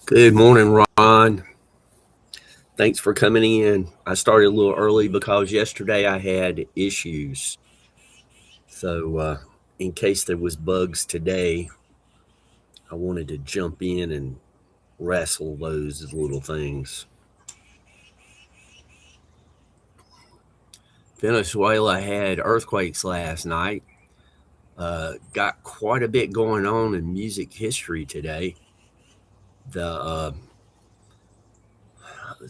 Good morning, Ron. Thanks for coming in. I started a little early because yesterday I had issues. So, in case there was bugs today, I wanted to jump in and wrestle those little things. Venezuela had earthquakes last night. Got quite a bit going on in music history today. The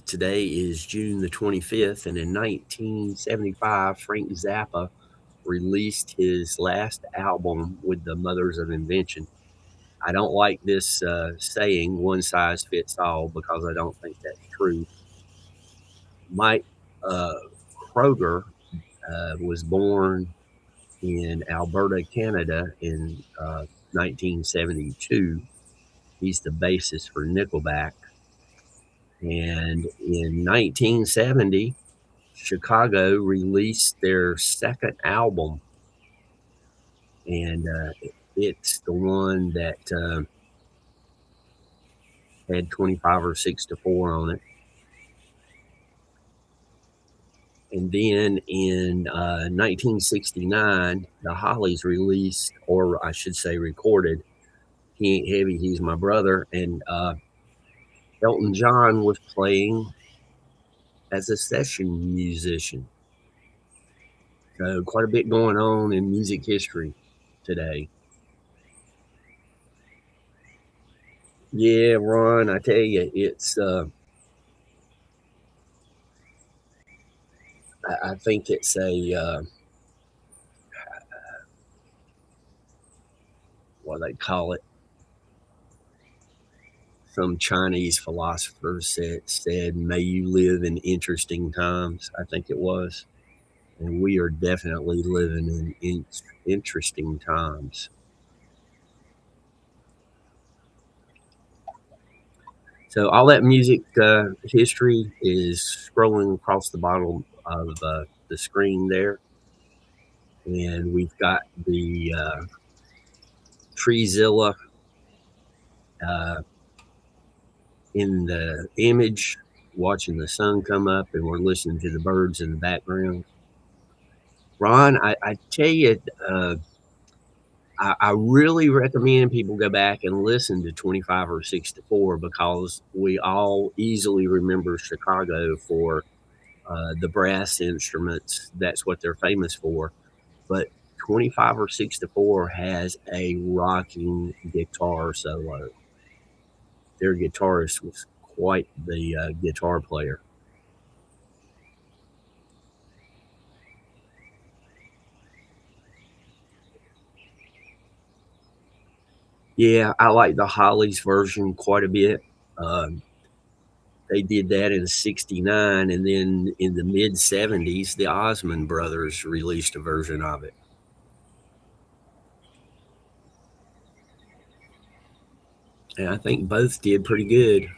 Today is June the 25th, and in 1975, Frank Zappa released his last album with the Mothers of Invention. I don't like this saying one size fits all because I don't think that's true. Mike uh, Kroger was born in Alberta, Canada in 1972. He's the bassist for Nickelback. And in 1970, Chicago released their second album, and it's the one that had 25 or 6 to 4 on it. And then in 1969, the Hollies released, or I should say recorded, He Ain't Heavy, He's My Brother. And Elton John was playing as a session musician. So quite a bit going on in music history today. Yeah, Ron, I tell you, I think it's what they call it. Some Chinese philosopher said, "May you live in interesting times." I think it was, and we are definitely living in interesting times. So all that music history is scrolling across the bottom of the screen there, and we've got the Treezilla uh, in the image, watching the sun come up, and we're listening to the birds in the background. Ron, I tell you, I really recommend people go back and listen to 25 or 6 to 4 because we all easily remember Chicago for the brass instruments. That's what they're famous for. But 25 or 6 to 4 has a rocking guitar solo. Their guitarist was quite the guitar player. Yeah, I like the Hollies version quite a bit. Um, they did that in '69, and then in the mid '70s, the Osmond Brothers released a version of it. And I think both did pretty good.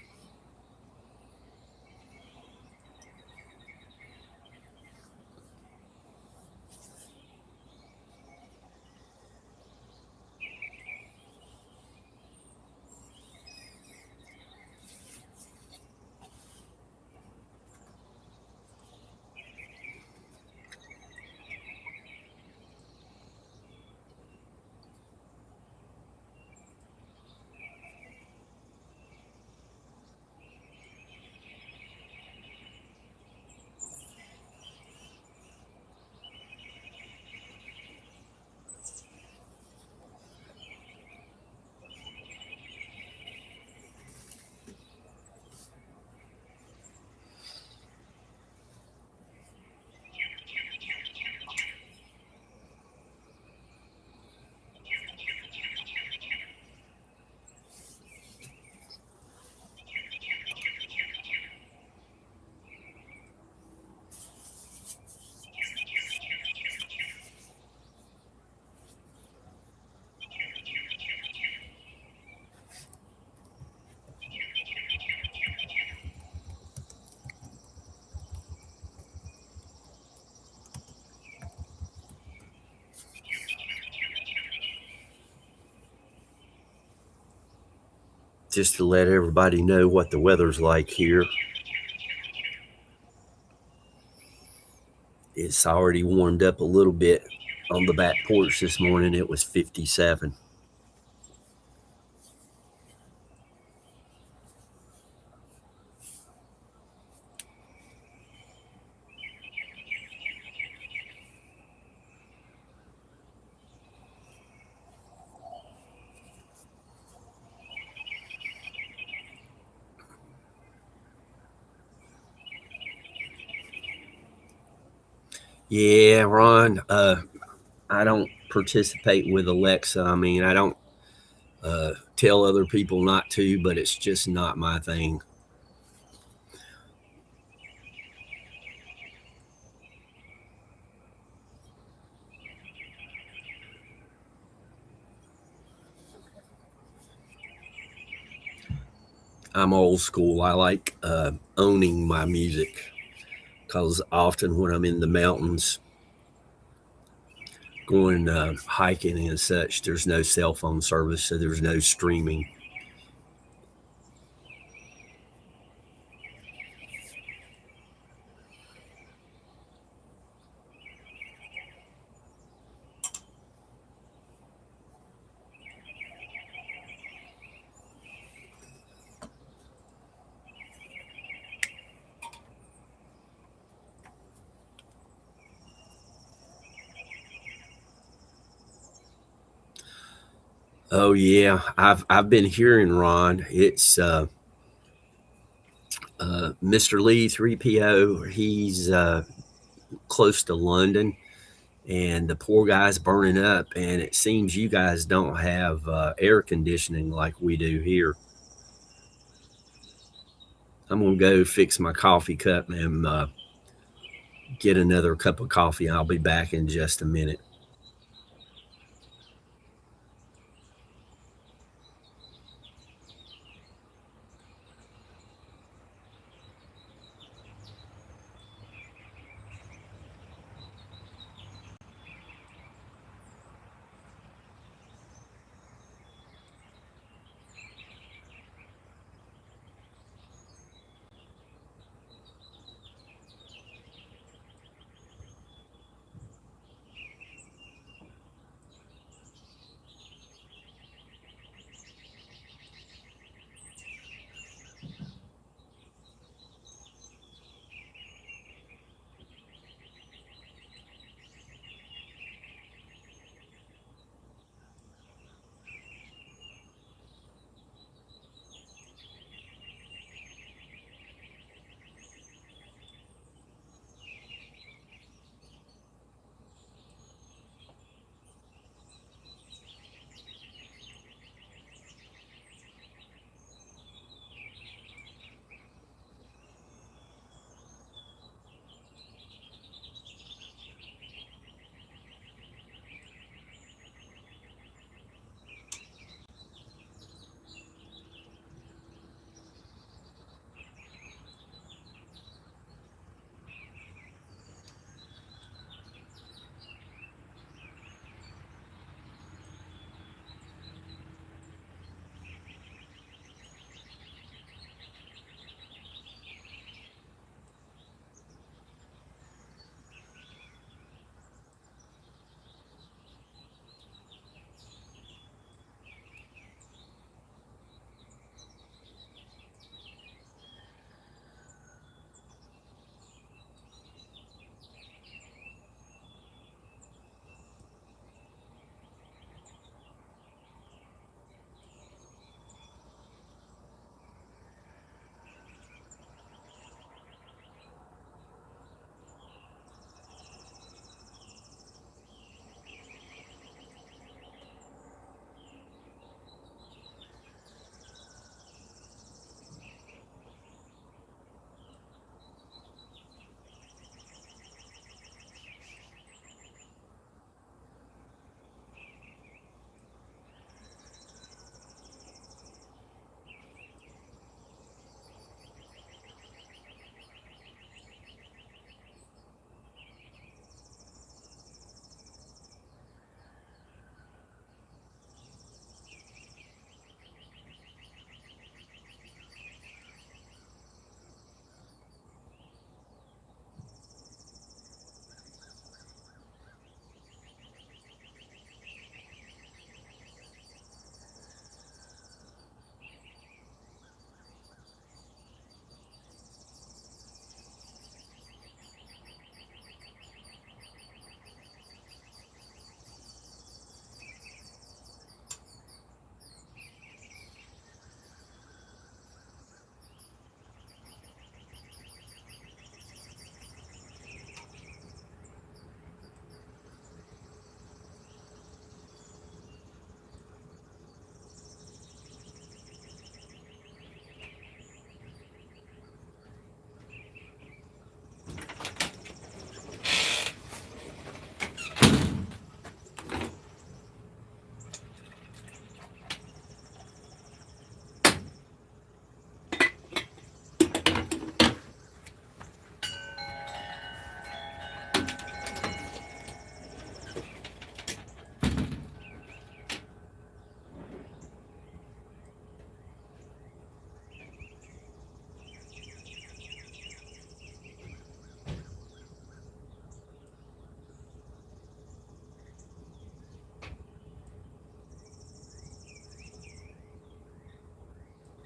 just to let everybody know what the weather's like here. It's already warmed up a little bit on the back porch this morning. It was 57. Yeah, Ron, I don't participate with Alexa. I mean, I don't tell other people not to, but it's just not my thing. I'm old school. I like owning my music because often when I'm in the mountains going hiking and such, there's no cell phone service, so there's no streaming. Oh yeah, I've been hearing Ron. It's Mr. Lee 3PO. He's close to London, and the poor guy's burning up. And it seems you guys don't have air conditioning like we do here. I'm gonna go fix my coffee cup and get another cup of coffee. I'll be back in just a minute.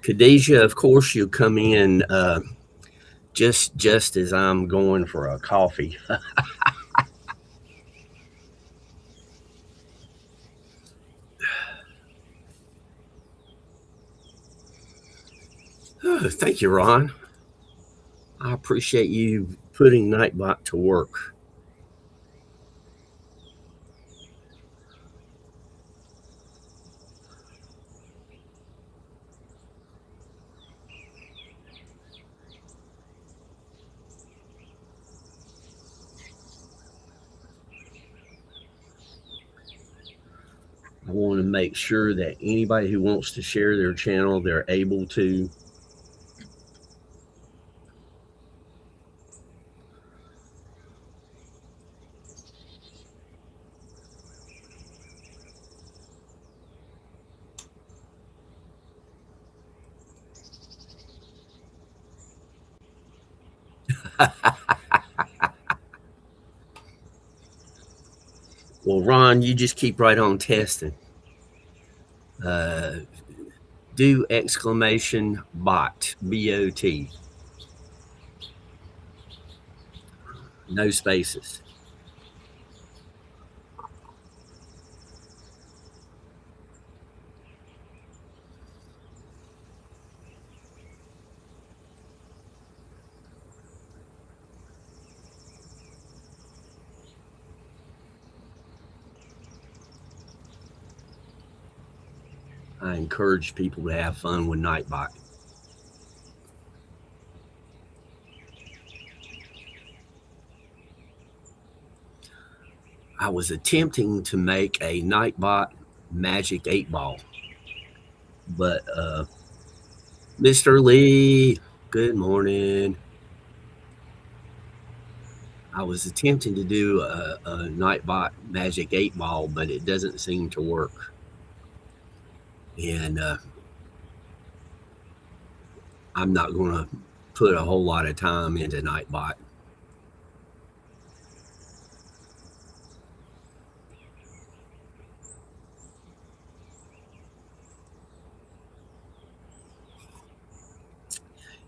Khadijah, of course, you come in just as I'm going for a coffee. Thank you, Ron. I appreciate you putting Nightbot to work. I want to make sure that anybody who wants to share their channel, they're able to. Well, Ron, you just keep right on testing. Uh, do exclamation bot, BOT, no spaces. I encourage people to have fun with Nightbot. I was attempting to make a Nightbot Magic 8 Ball, but Mr. Lee, good morning. I was attempting to do a Nightbot Magic 8 Ball, but it doesn't seem to work. And I'm not going to put a whole lot of time into Nightbot.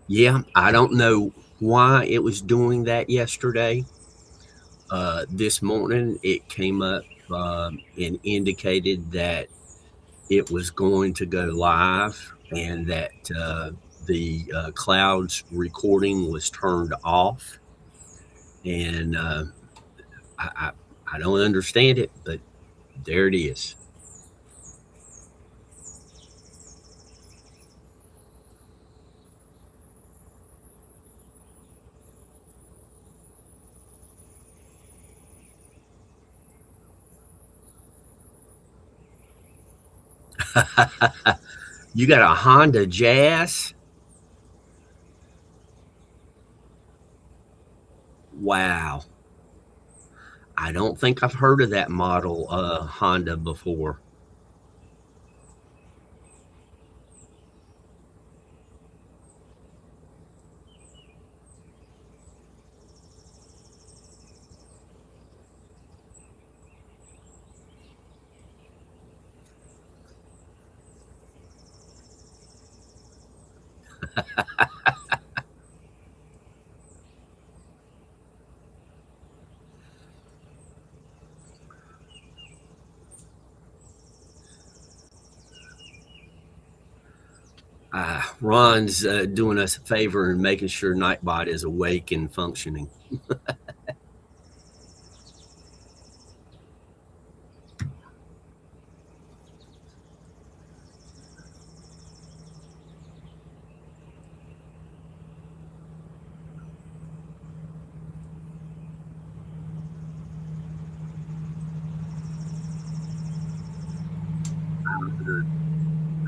Yeah, I don't know why it was doing that yesterday. This morning it came up and indicated that it was going to go live and that the cloud's recording was turned off. And I, I don't understand it, but there it is. You got a Honda Jazz? Wow. I don't think I've heard of that model Honda before. Ron's doing us a favor and making sure Nightbot is awake and functioning.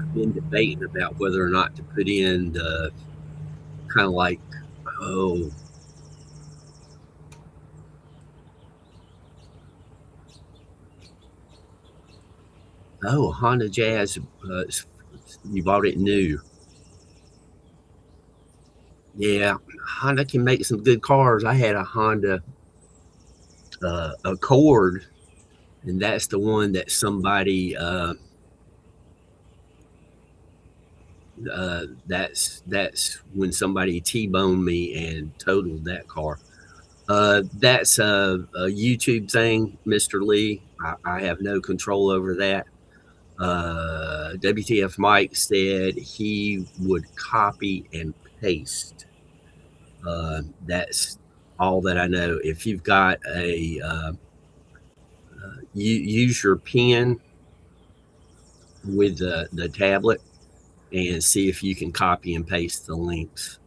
I've been debating about whether or not to put in the kind of like, oh, Honda Jazz. You bought it new. Yeah, Honda can make some good cars. I had a Honda Accord, and that's the one that somebody That's when somebody T-boned me and totaled that car. That's a YouTube thing, Mr. Lee. I have no control over that. WTF Mike said he would copy and paste. That's all that I know. If you've got use your pen with the tablet and see if you can copy and paste the links.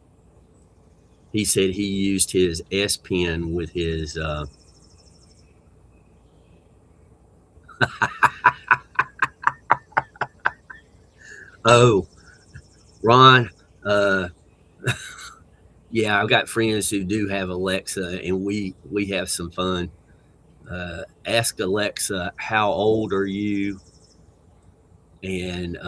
He said he used his S Pen with his. Oh, Ron. Uh, yeah, I've got friends who do have Alexa, and we have some fun. Ask Alexa, "How old are you?" And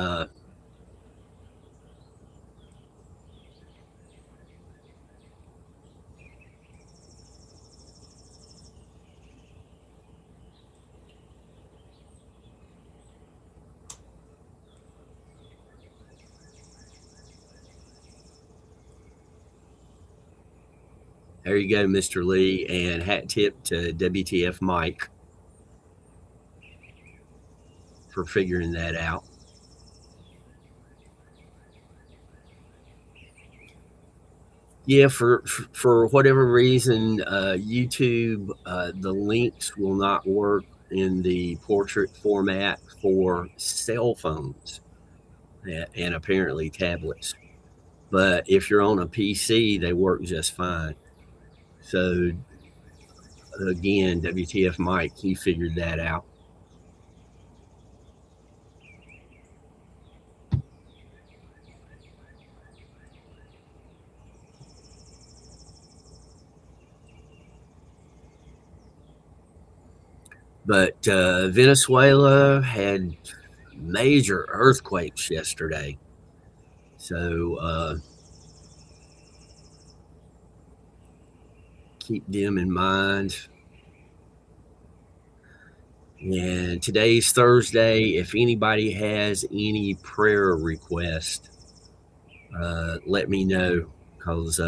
there you go, Mr. Lee, and hat tip to WTF Mike for figuring that out. Yeah, for whatever reason, YouTube, the links will not work in the portrait format for cell phones and apparently tablets. But if you're on a PC, they work just fine. So again, WTF Mike, he figured that out. But Venezuela had major earthquakes yesterday. So keep them in mind. And today's Thursday. If anybody has any prayer request, let me know, because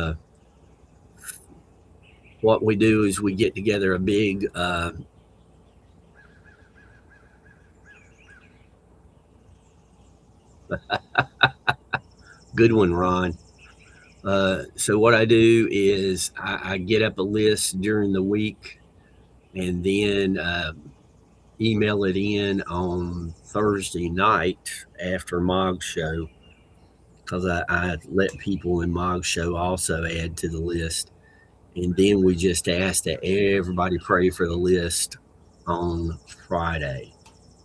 what we do is we get together a big good one, Ron. So what I do is I get up a list during the week and then email it in on Thursday night after Mog's show, because I let people in Mog's show also add to the list. And then we just ask that everybody pray for the list on Friday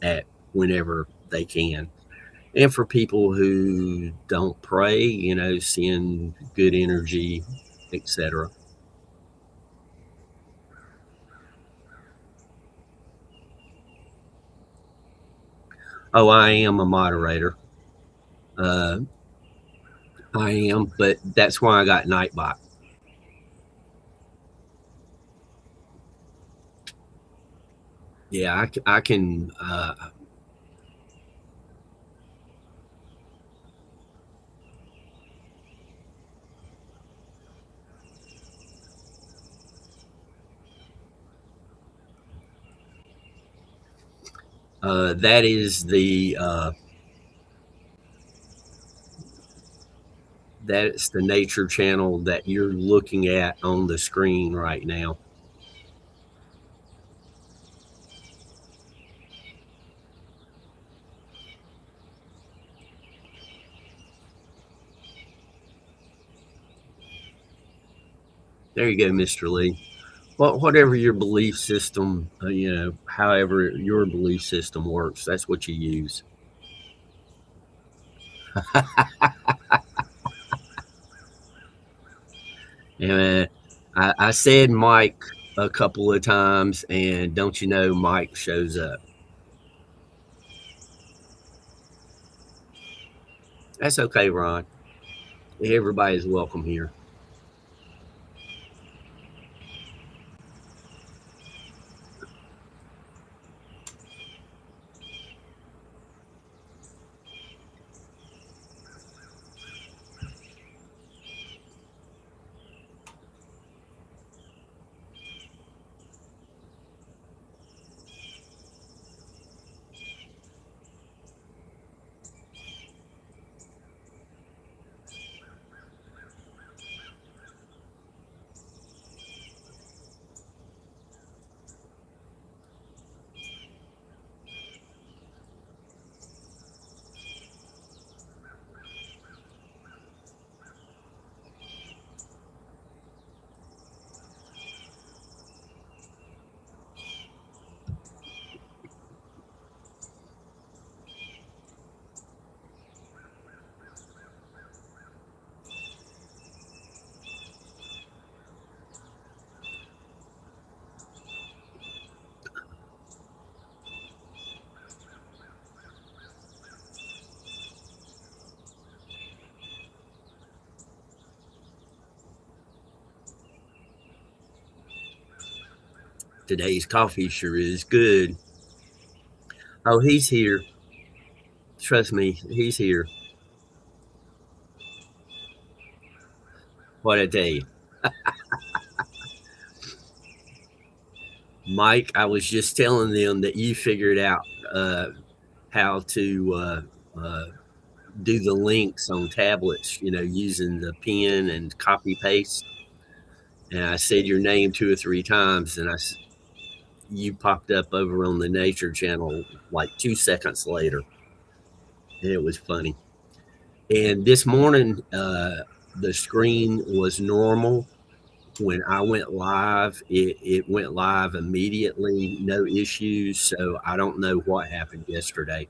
at whenever they can. And for people who don't pray, send good energy, etc. Oh, I am a moderator. Uh, I am, but that's why I got Nightbot. Yeah, I can. That is that's the nature channel that you're looking at on the screen right now. There you go, Mr. Lee. Well, whatever your belief system, however your belief system works, that's what you use. And I said Mike a couple of times, and don't you know, Mike shows up. That's okay, Ron. Everybody's welcome here. Today's coffee sure is good. Oh, he's here. Trust me, he's here. What I tell you, Mike, I was just telling them that you figured out how to do the links on tablets, using the pen and copy paste. And I said your name 2 or 3 times, and you popped up over on the Nature Channel like 2 seconds later, and it was funny. And this morning, the screen was normal. When I went live, it went live immediately, no issues. So I don't know what happened yesterday.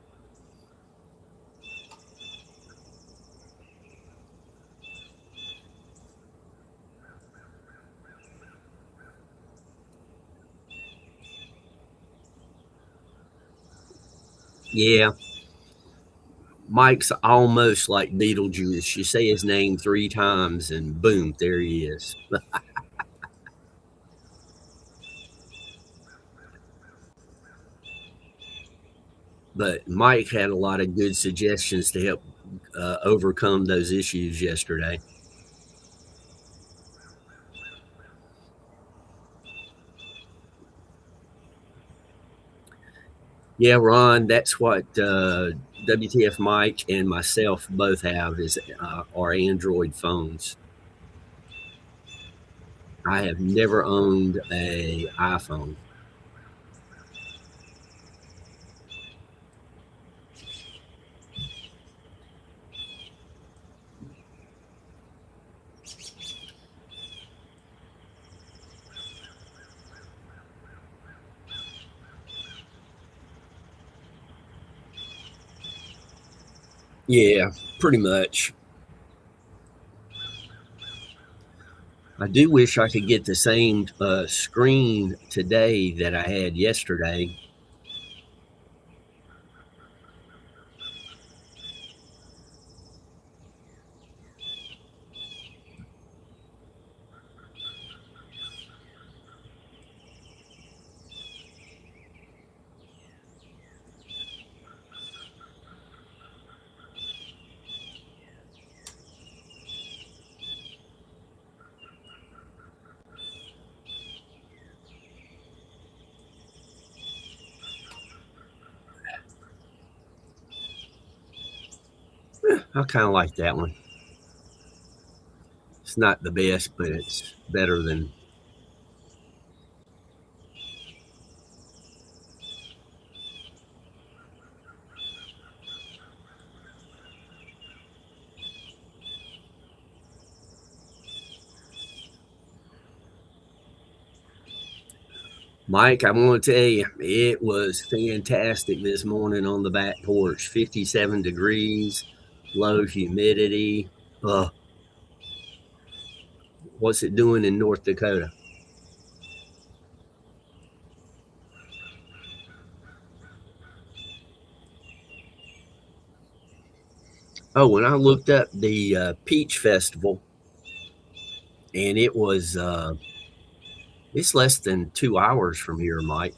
Yeah, Mike's almost like Beetlejuice. You say his name 3 times, and boom, there he is. But Mike had a lot of good suggestions to help overcome those issues yesterday. Yeah, Ron, that's what WTF Mike and myself both have is our Android phones. I have never owned a iPhone. Yeah, pretty much. I do wish I could get the same screen today that I had yesterday. I kind of like that one. It's not the best, but it's better than. Mike, I want to tell you, it was fantastic this morning on the back porch. 57 degrees, low humidity. What's it doing in North Dakota? Oh, when I looked up the Peach Festival, and it's less than 2 hours from here, Mike.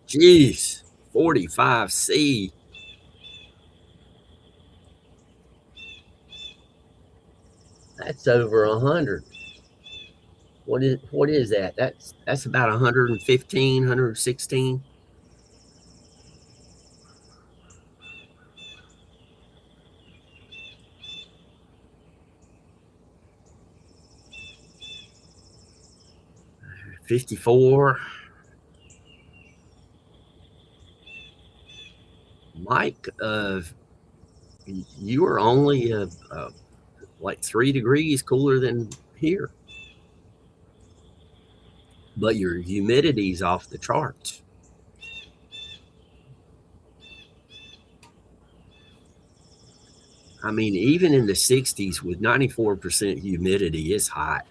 Jeez, 45°C. That's over 100. What is that? That's about 115, 116. 54. Mike, you are only like 3 degrees cooler than here, but your humidity's off the charts. I mean, even in the 60s with 94% humidity, it's hot.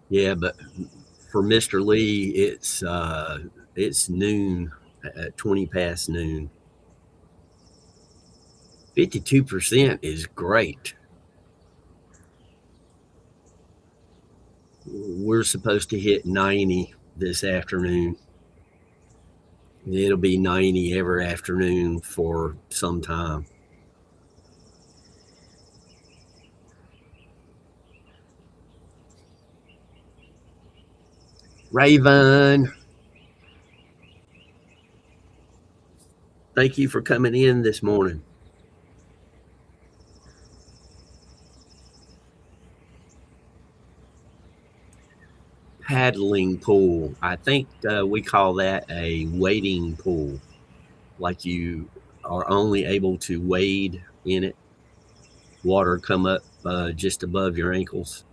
Yeah, but for Mr. Lee, it's noon, 20 past noon. 52% is great. We're supposed to hit 90 this afternoon. It'll be 90 every afternoon for some time. Raven, thank you for coming in this morning. Paddling pool. I think we call that a wading pool. Like you are only able to wade in it. Water come up just above your ankles.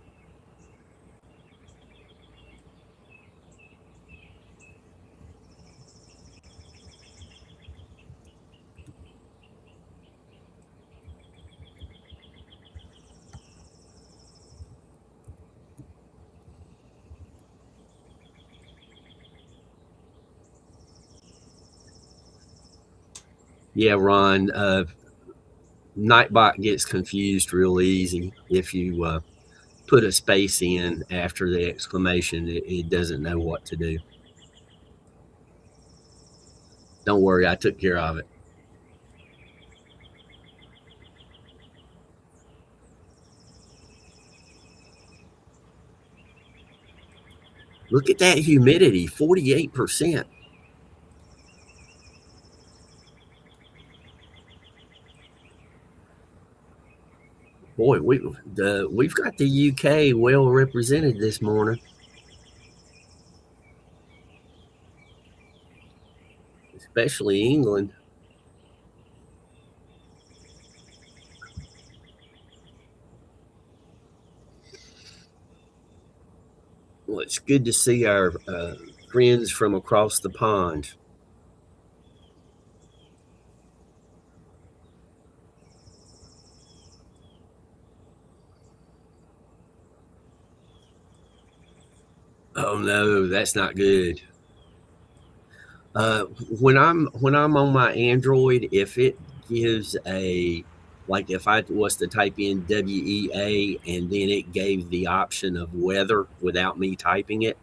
Yeah, Ron. Nightbot gets confused real easy if you put a space in after the exclamation. It doesn't know what to do. Don't worry, I took care of it. Look at that humidity, 48%. Boy, we've got the UK well represented this morning, especially England. Well, it's good to see our friends from across the pond. Oh no, that's not good. Uh, when I'm on my Android, if it gives a like if I was to type in WEA and then it gave the option of weather without me typing it,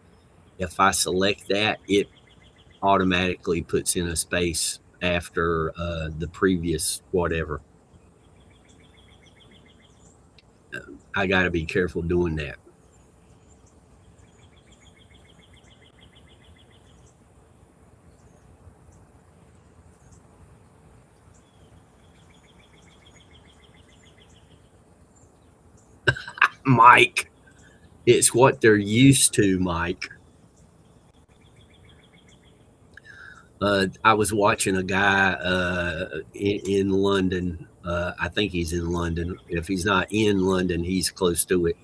if I select that, it automatically puts in a space after the previous whatever. I got to be careful doing that. Mike, it's what they're used to, Mike. I was watching a guy in London. I think he's in London. If he's not in London, he's close to it.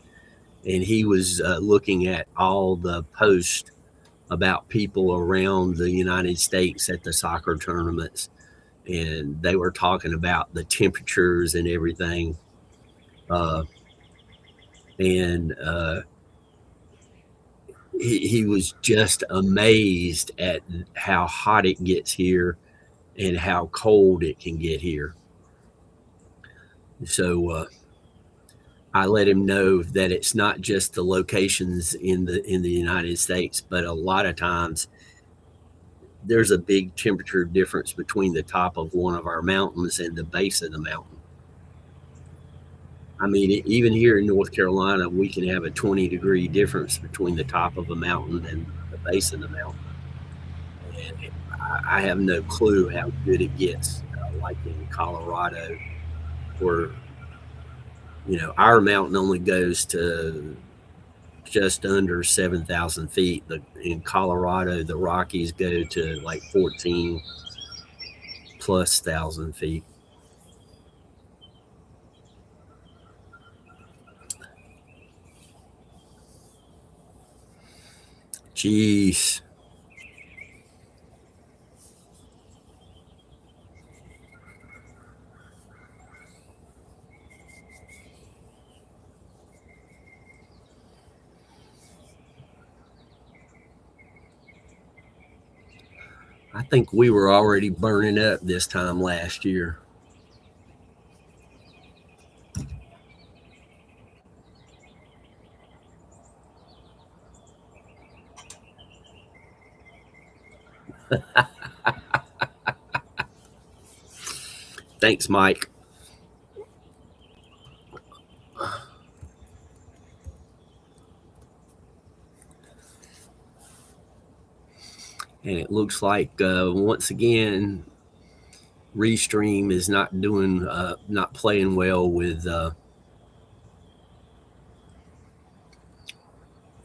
And he was looking at all the posts about people around the United States at the soccer tournaments. And they were talking about the temperatures and everything. Uh, and he was just amazed at how hot it gets here and how cold it can get here. So I let him know that it's not just the locations in the United States, but a lot of times there's a big temperature difference between the top of one of our mountains and the base of the mountain. I mean, even here in North Carolina, we can have a 20-degree difference between the top of a mountain and the base of the mountain. And I have no clue how good it gets, like in Colorado, where our mountain only goes to just under 7,000 feet. In Colorado, the Rockies go to like 14 plus thousand feet. Jeez. I think we were already burning up this time last year. Thanks, Mike. And it looks like once again, Restream is not playing well with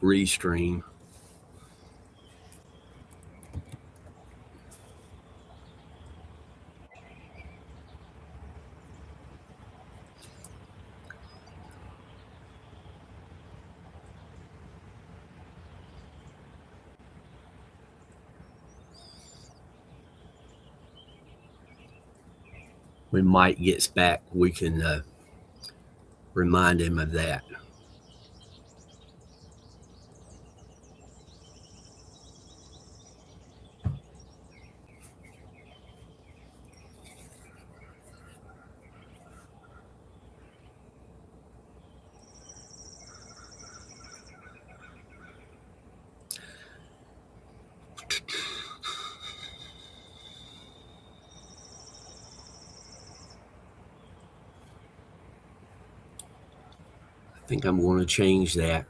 Restream. When Mike gets back, we can remind him of that. I think I'm going to change that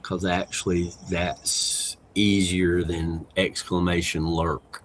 because actually that's easier than exclamation lurk.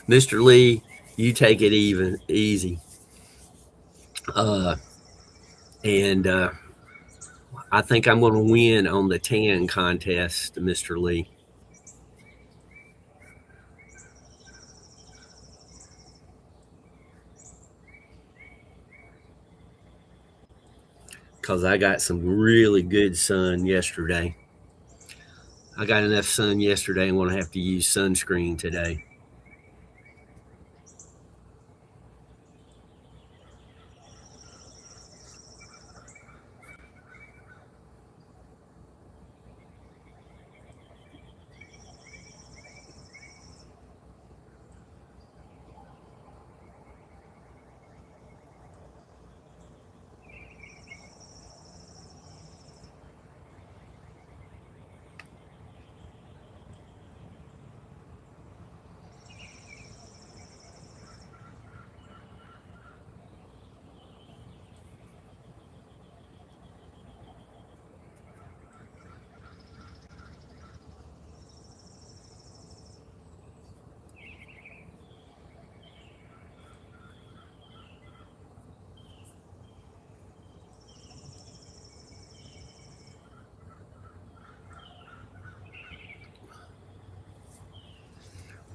Mr. Lee, you take it even easy. Uh, and I think I'm going to win on the tan contest, Mr. Lee. Because I got some really good sun yesterday. I got enough sun yesterday. I'm going to have to use sunscreen today.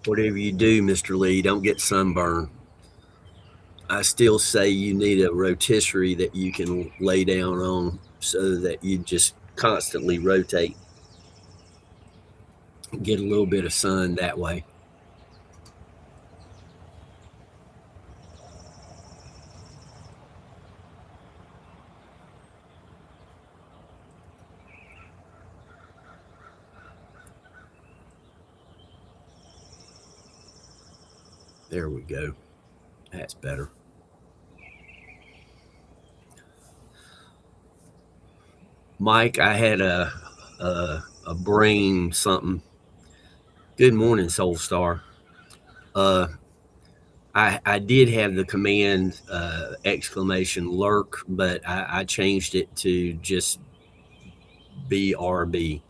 Whatever you do, Mr. Lee, don't get sunburned. I still say you need a rotisserie that you can lay down on so that you just constantly rotate, get a little bit of sun that way. There we go. That's better. Mike, I had a brain something. Good morning, Soul Star. Uh, I did have the command exclamation lurk, but I changed it to just BRB.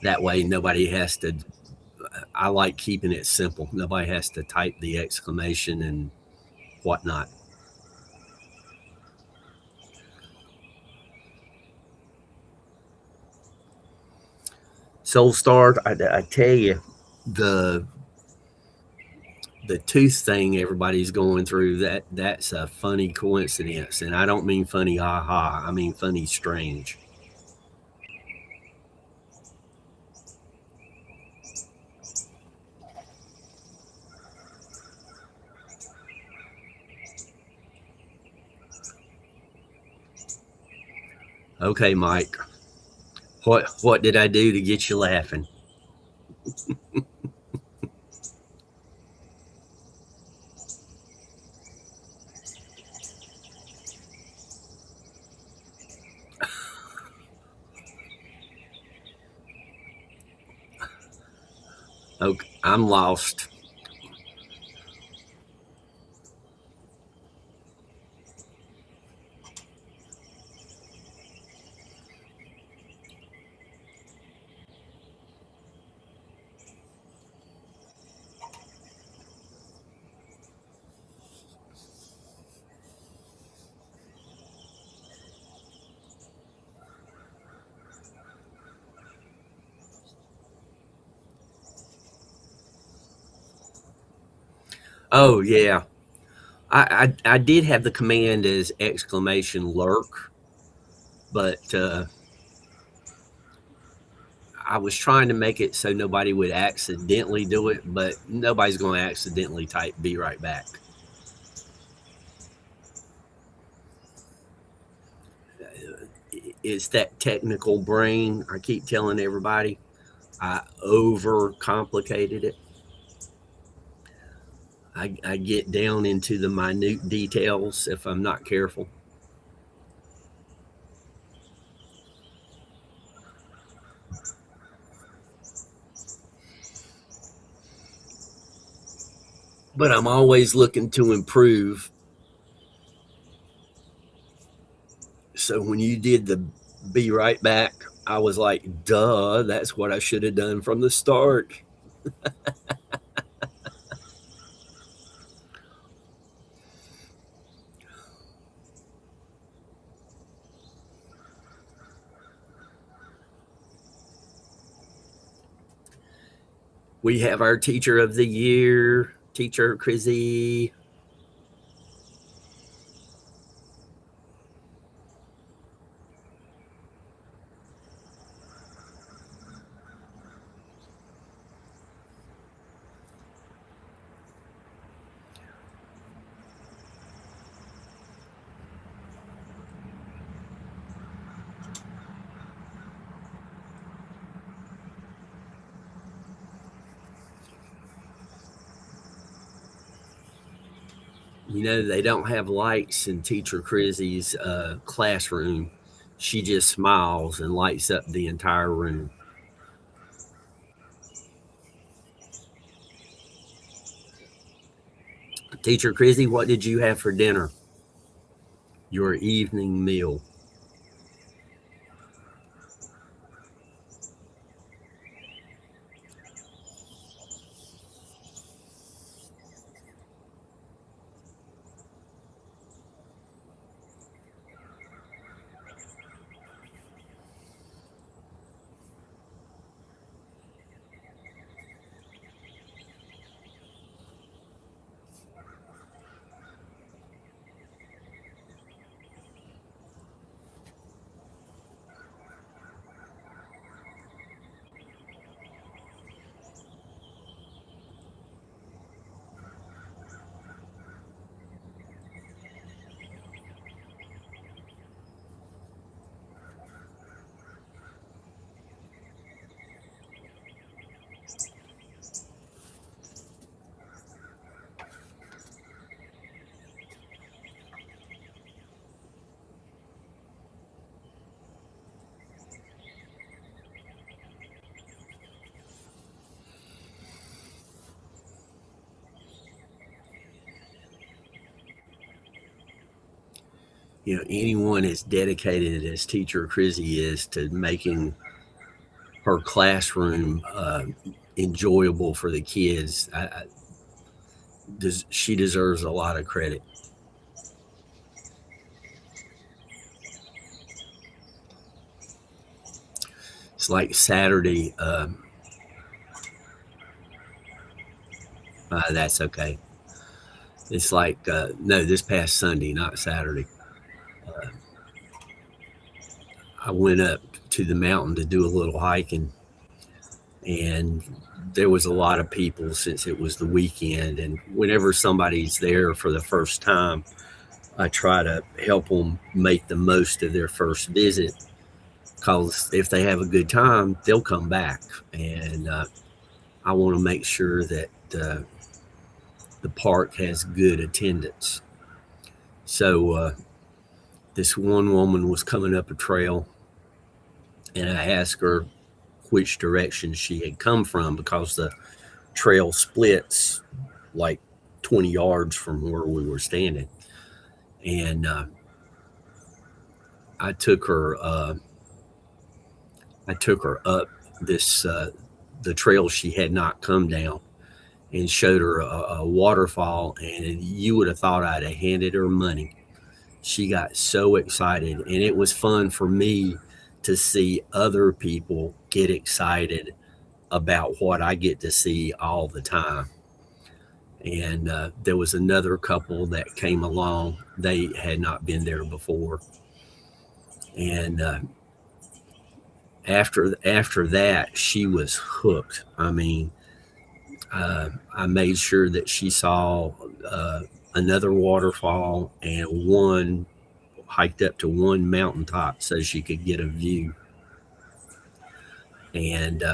That way, nobody has to. I like keeping it simple. Nobody has to type the exclamation and whatnot. Soul Star, I tell you, the the tooth thing everybody's going through, that's a funny coincidence, and I don't mean funny ha ha. I mean funny strange. Okay, Mike, what did I do to get you laughing? Okay, I'm lost. Oh yeah, I did have the command as exclamation lurk, but I was trying to make it so nobody would accidentally do it, but nobody's going to accidentally type "be right back." It's that technical brain. I keep telling everybody I overcomplicated it. I get down into the minute details if I'm not careful. But I'm always looking to improve. So when you did the "be right back," I was like, duh, that's what I should have done from the start. We have our teacher of the year, teacher Chrissy. You know, they don't have lights in teacher Chrissy's classroom. She just smiles and lights up the entire room. Teacher Chrissy, what did you have for dinner? Your evening meal. anyone as dedicated as Teacher Chrissy is to making her classroom enjoyable for the kids, she deserves a lot of credit. It's like Saturday. That's okay. It's like no, this past Sunday, not Saturday. Uh, I went up to the mountain to do a little hiking, and there was a lot of people since it was the weekend. And whenever somebody's there for the first time, I try to help them make the most of their first visit, because if they have a good time, they'll come back. And I want to make sure that the park has good attendance. So this one woman was coming up a trail, and I asked her which direction she had come from, because the trail splits like 20 yards from where we were standing. And I took her up this the trail she had not come down, and showed her a waterfall, and you would have thought I'd have handed her money. She got so excited, and it was fun for me to see other people get excited about what I get to see all the time. And there was another couple that came along. They had not been there before, and after that, she was hooked. I mean, I made sure that she saw another waterfall, and one hiked up to one mountaintop so she could get a view. And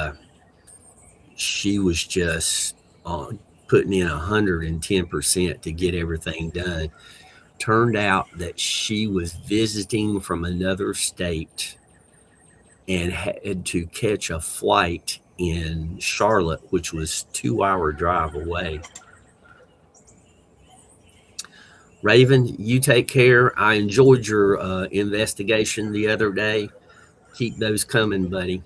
she was just putting in 110% to get everything done. Turned out that she was visiting from another state and had to catch a flight in Charlotte, which was 2-hour drive away. Raven, you take care. I enjoyed your investigation the other day. Keep those coming, buddy.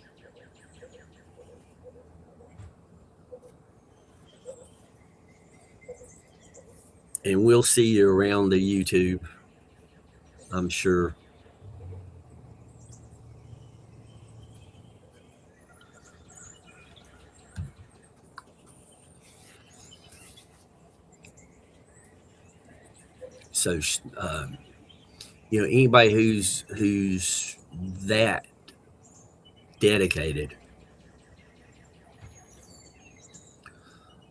And we'll see you around the YouTube, I'm sure. So, anybody who's that dedicated,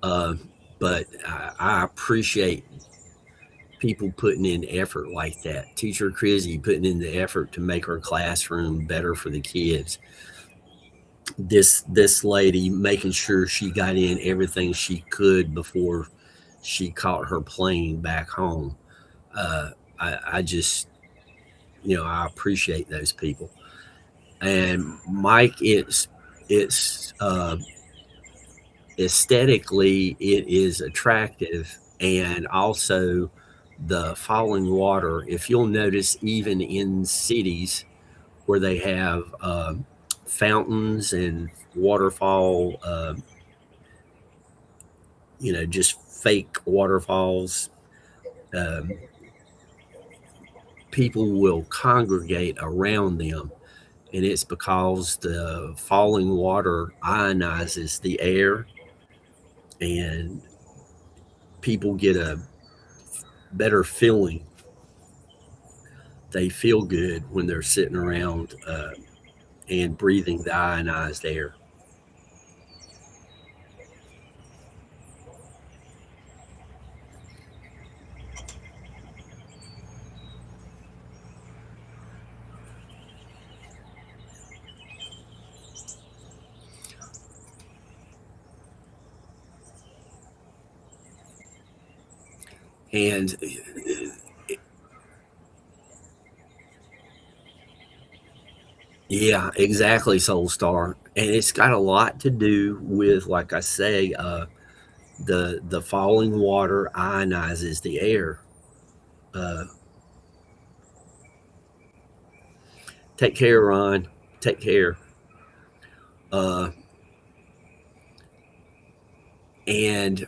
but I appreciate people putting in effort like that. Teacher Chrissy putting in the effort to make her classroom better for the kids. This lady making sure she got in everything she could before she caught her plane back home. I just, I appreciate those people. And Mike, it's aesthetically it is attractive, and also the falling water. If you'll notice, even in cities where they have fountains and waterfall, just fake waterfalls, um, people will congregate around them, and it's because the falling water ionizes the air, and people get a better feeling. They feel good when they're sitting around and breathing the ionized air. And yeah, exactly, Soul Star. And it's got a lot to do with, like I say, the falling water ionizes the air. Uh, Take care, Ron. Take care. Uh, and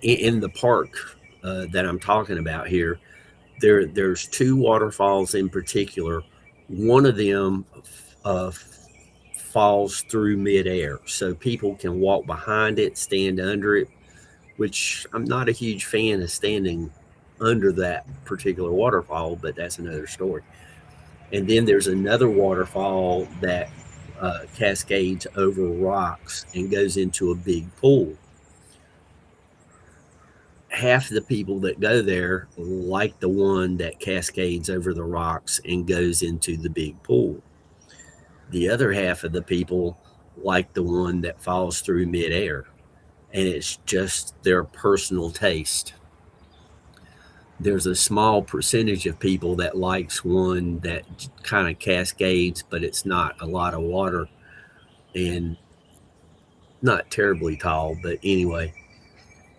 in the park that I'm talking about here, there's two waterfalls in particular. One of them uh, falls through midair, so people can walk behind it, stand under it, which I'm not a huge fan of standing under that particular waterfall, but that's another story. And then there's another waterfall that cascades over rocks and goes into a big pool. Half the people that go there like the one that cascades over the rocks and goes into the big pool. The other half of the people like the one that falls through midair, and it's just their personal taste. There's a small percentage of people that likes one that kind of cascades, but it's not a lot of water and not terribly tall. But anyway,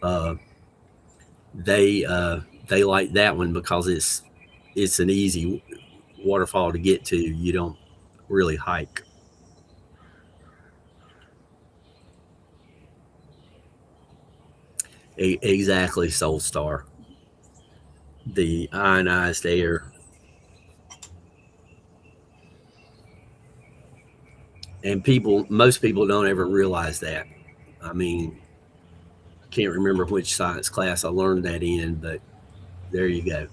uh, they like that one because it's an easy waterfall to get to. You don't really hike. Exactly, Soul Star. The ionized air, and most people don't ever realize that. I mean, I can't remember which science class I learned that in, but there you go.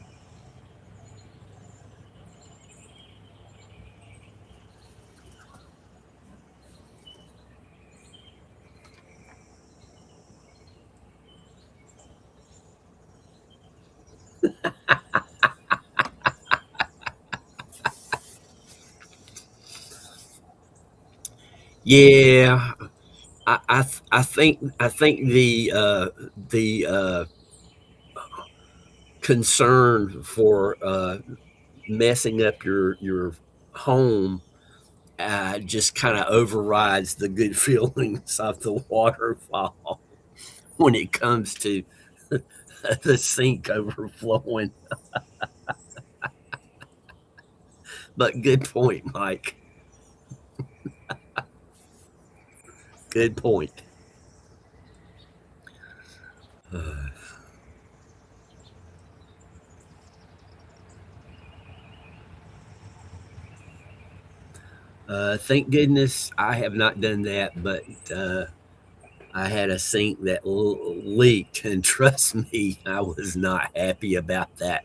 Yeah, I think the concern for messing up your home just kind of overrides the good feelings of the waterfall when it comes to the sink overflowing. But good point, Mike. Good point. Thank goodness I have not done that, but I had a sink that leaked, and trust me, I was not happy about that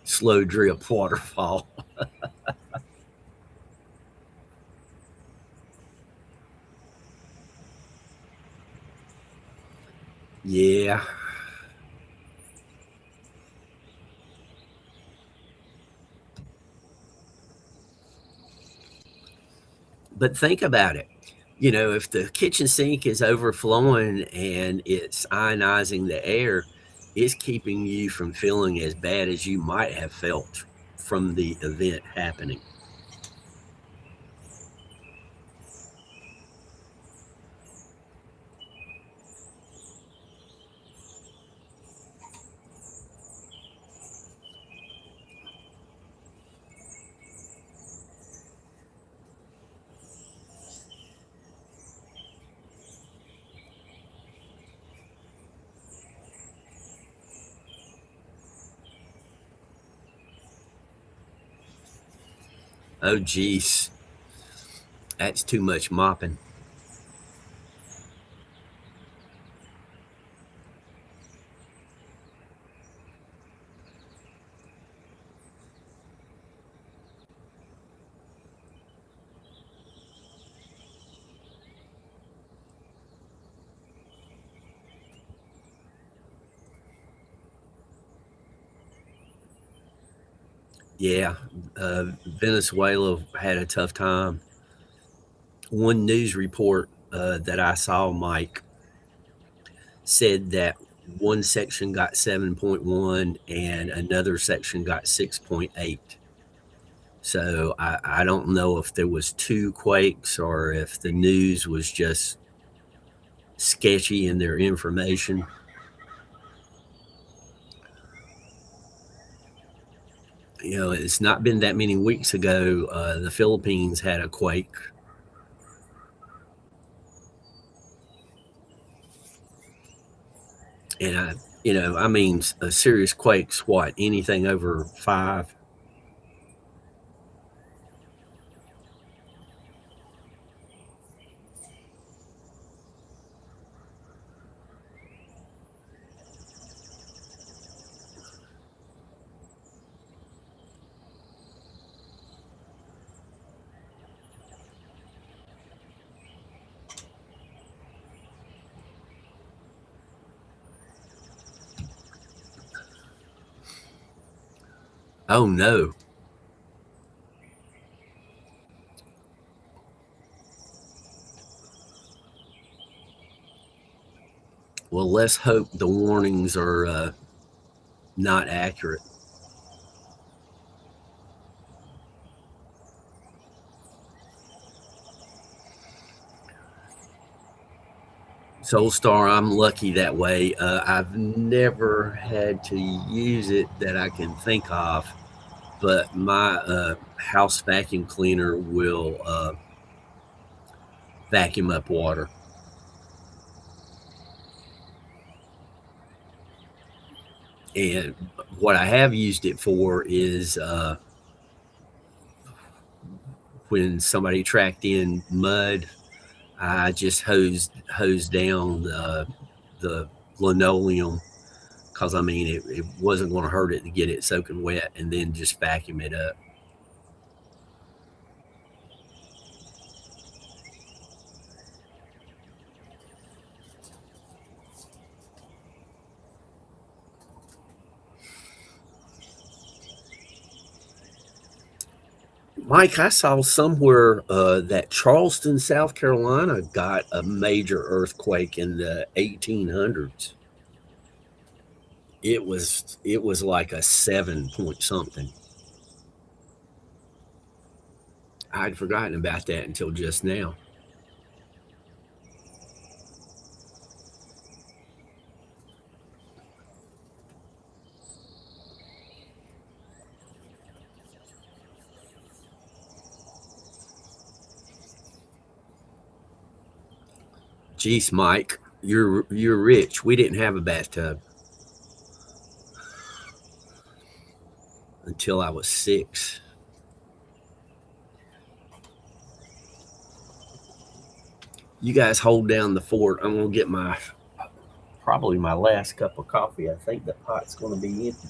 slow drip waterfall. Yeah, but think about it. If the kitchen sink is overflowing and it's ionizing the air, it's keeping you from feeling as bad as you might have felt from the event happening. Oh, geez, that's too much mopping. Yeah, Venezuela had a tough time. One news report that I saw, Mike, said that one section got 7.1 and another section got 6.8. So I don't know if there was two quakes or if the news was just sketchy in their information. You know, it's not been that many weeks ago, the Philippines had a quake. And I mean, a serious quake's what, anything over 5? Oh no. Well, let's hope the warnings are not accurate. Solstar, I'm lucky that way. I've never had to use it that I can think of, but my house vacuum cleaner will vacuum up water. And what I have used it for is when somebody tracked in mud, I just hosed down the linoleum because I mean it wasn't going to hurt it to get it soaking wet and then just vacuum it up. Mike, I saw somewhere that Charleston, South Carolina, got a major earthquake in the 1800s. It was like a 7 point something. I'd forgotten about that until just now. Geez, Mike, you're rich. We didn't have a bathtub until I was 6. You guys hold down the fort. I'm gonna get my probably my last cup of coffee. I think the pot's gonna be empty.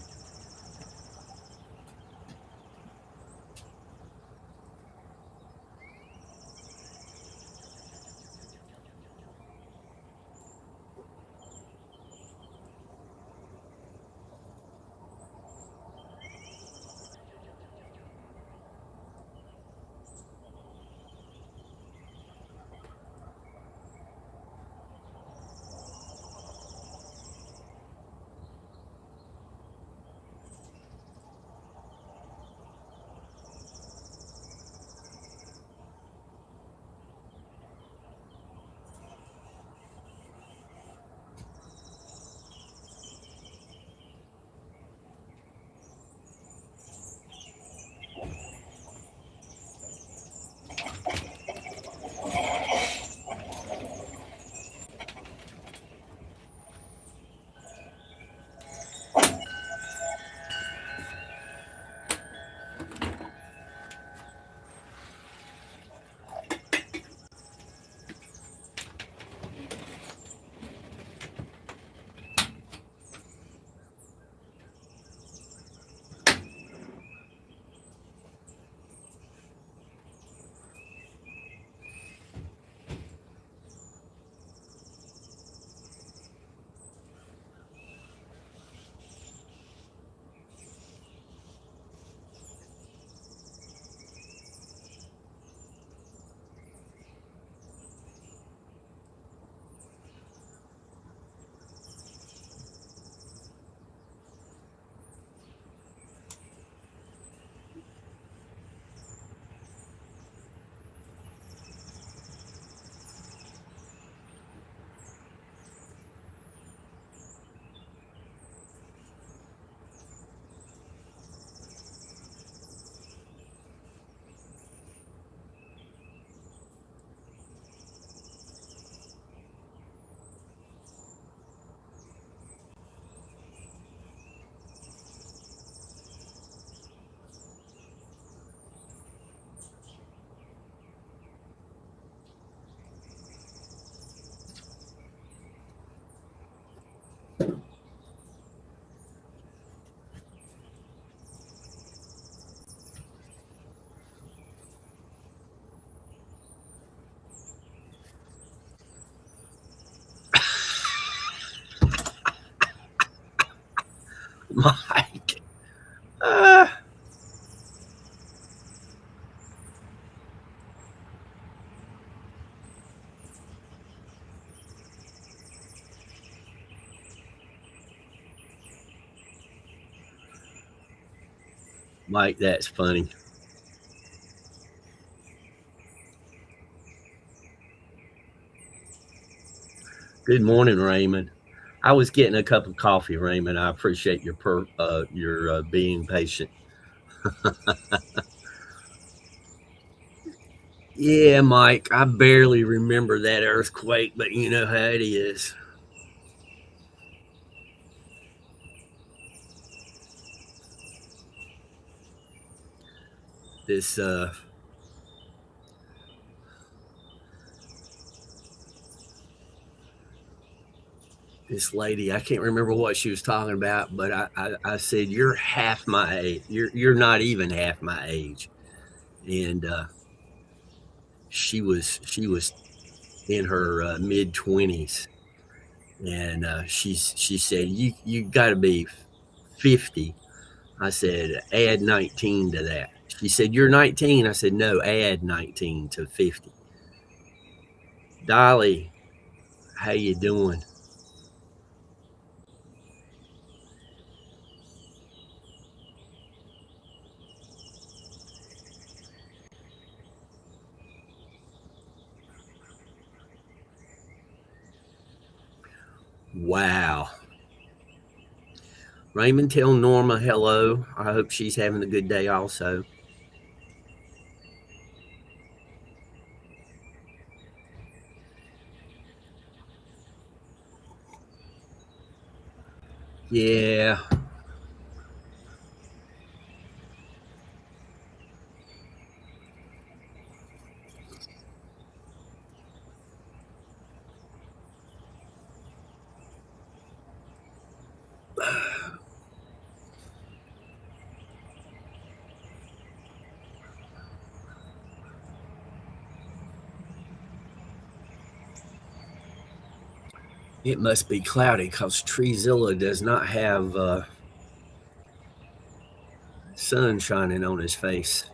Mike, that's funny. Good morning, Raymond. I was getting a cup of coffee, Raymond. I appreciate your being patient. Yeah, Mike, I barely remember that earthquake, but you know how it is. This this lady, I can't remember what she was talking about, but I said, "You're half my age. You're not even half my age." And she was in her mid 20s, and she said, "You got to be 50." I said, "Add 19 to that." She said, "You're 19." I said, "No, add 19 to 50." Dolly, how you doing? Wow. Raymond, tell Norma hello. I hope she's having a good day also. Yeah, it must be cloudy because Treezilla does not have sun shining on his face.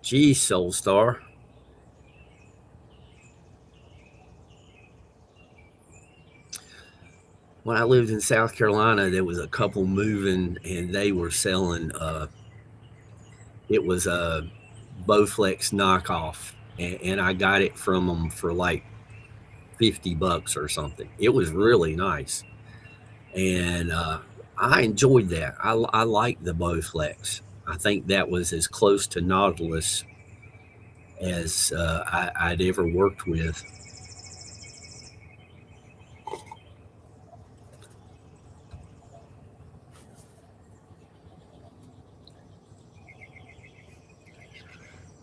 Geez, Soulstar. When I lived in South Carolina, there was a couple moving and they were selling, it was a Bowflex knockoff. And I got it from them for like $50 or something. It was really nice. And I enjoyed that. I liked the Bowflex. I think that was as close to Nautilus as I'd ever worked with.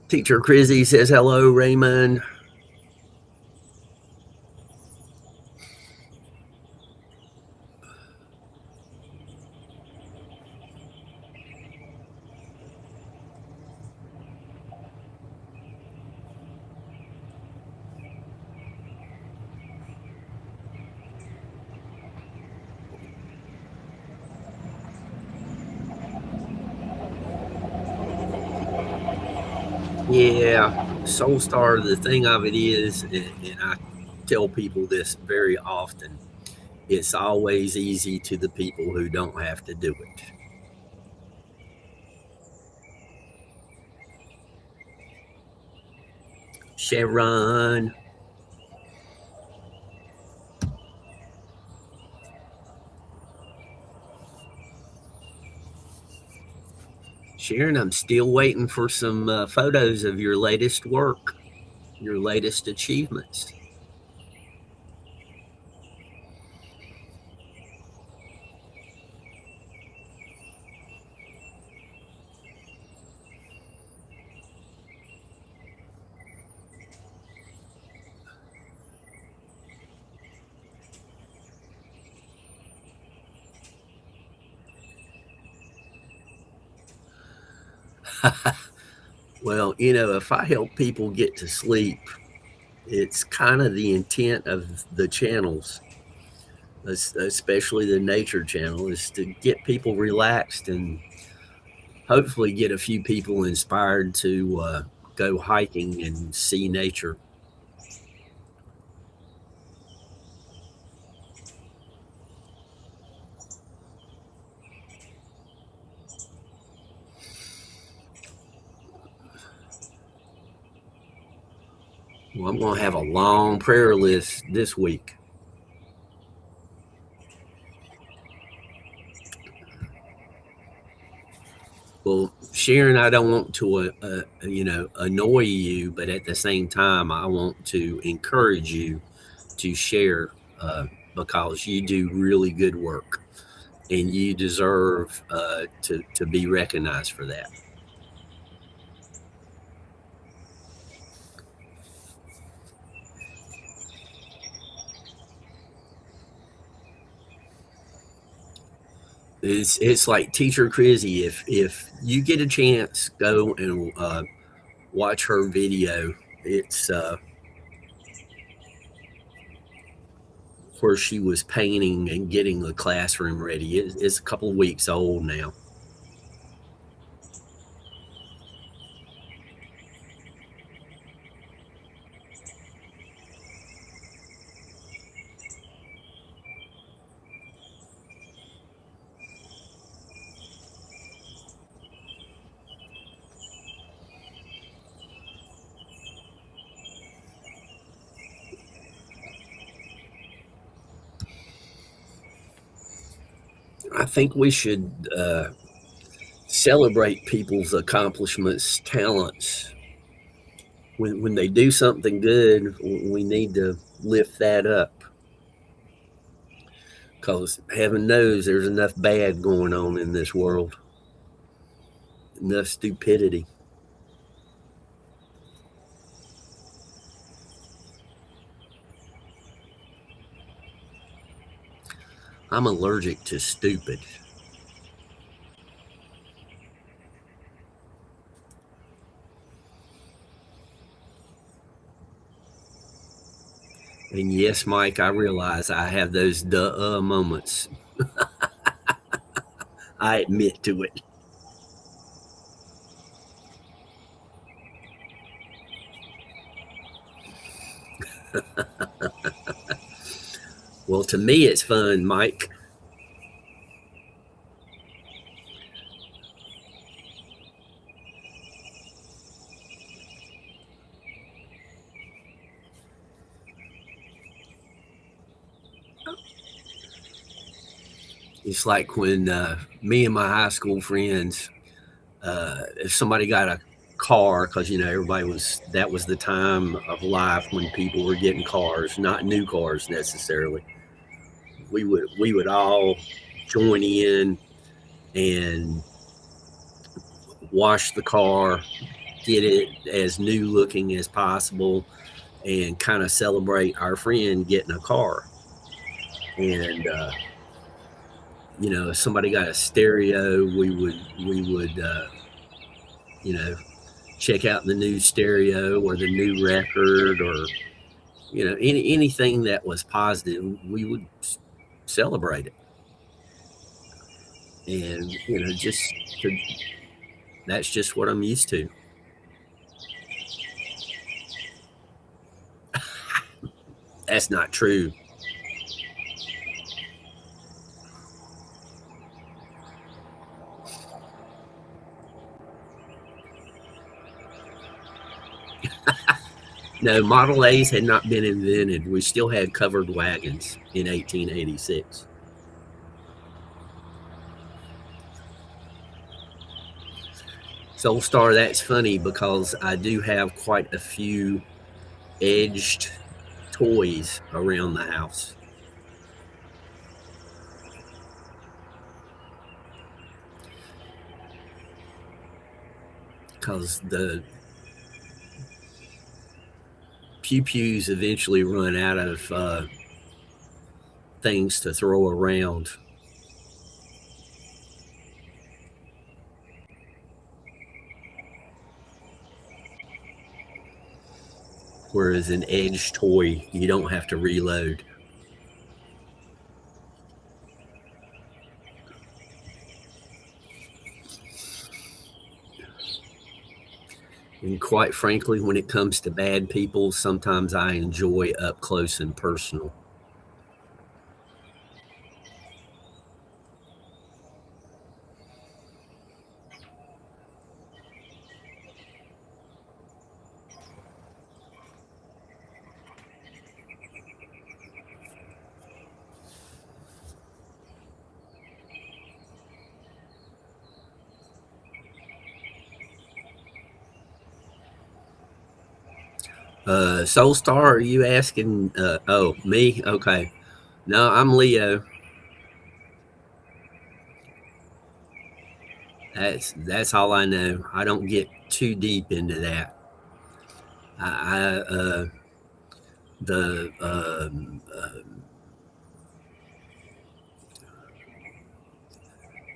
Teacher Crizzy says hello, Raymond. Yeah, Soulstar, the thing of it is, and I tell people this very often, it's always easy to the people who don't have to do it. Sharon, Sharon, I'm still waiting for some photos of your latest work, your latest achievements. Well, if I help people get to sleep, it's kind of the intent of the channels, especially the nature channel, is to get people relaxed and hopefully get a few people inspired to go hiking and see nature. Well, I'm going to have a long prayer list this week. Well, Sharon, I don't want to, annoy you, but at the same time, I want to encourage you to share because you do really good work, and you deserve to be recognized for that. It's like Teacher Crizzy. If you get a chance, go and watch her video. It's where she was painting and getting the classroom ready. It's a couple of weeks old now. I think we should celebrate people's accomplishments, talents. When they do something good, we need to lift that up because heaven knows there's enough bad going on in this world, enough stupidity. I'm allergic to stupid. And yes, Mike, I realize I have those duh moments. I admit to it. Well, to me, it's fun, Mike. It's like when me and my high school friends, if somebody got a car, because everybody that was the time of life when people were getting cars, not new cars necessarily. We would all join in and wash the car, get it as new looking as possible, and kind of celebrate our friend getting a car. And if somebody got a stereo, we would you know check out the new stereo or the new record, or anything that was positive. We would celebrate it, and just to, that's just what I'm used to. That's not true. No, Model A's had not been invented. We still had covered wagons in 1886. Soul Star, that's funny because I do have quite a few edged toys around the house. Because the pew pews eventually run out of things to throw around. Whereas an edged toy, you don't have to reload. And quite frankly, when it comes to bad people, sometimes I enjoy up close and personal. Soul Star, are you asking? Oh, me? Okay. No, I'm Leo. That's all I know. I don't get too deep into that. I the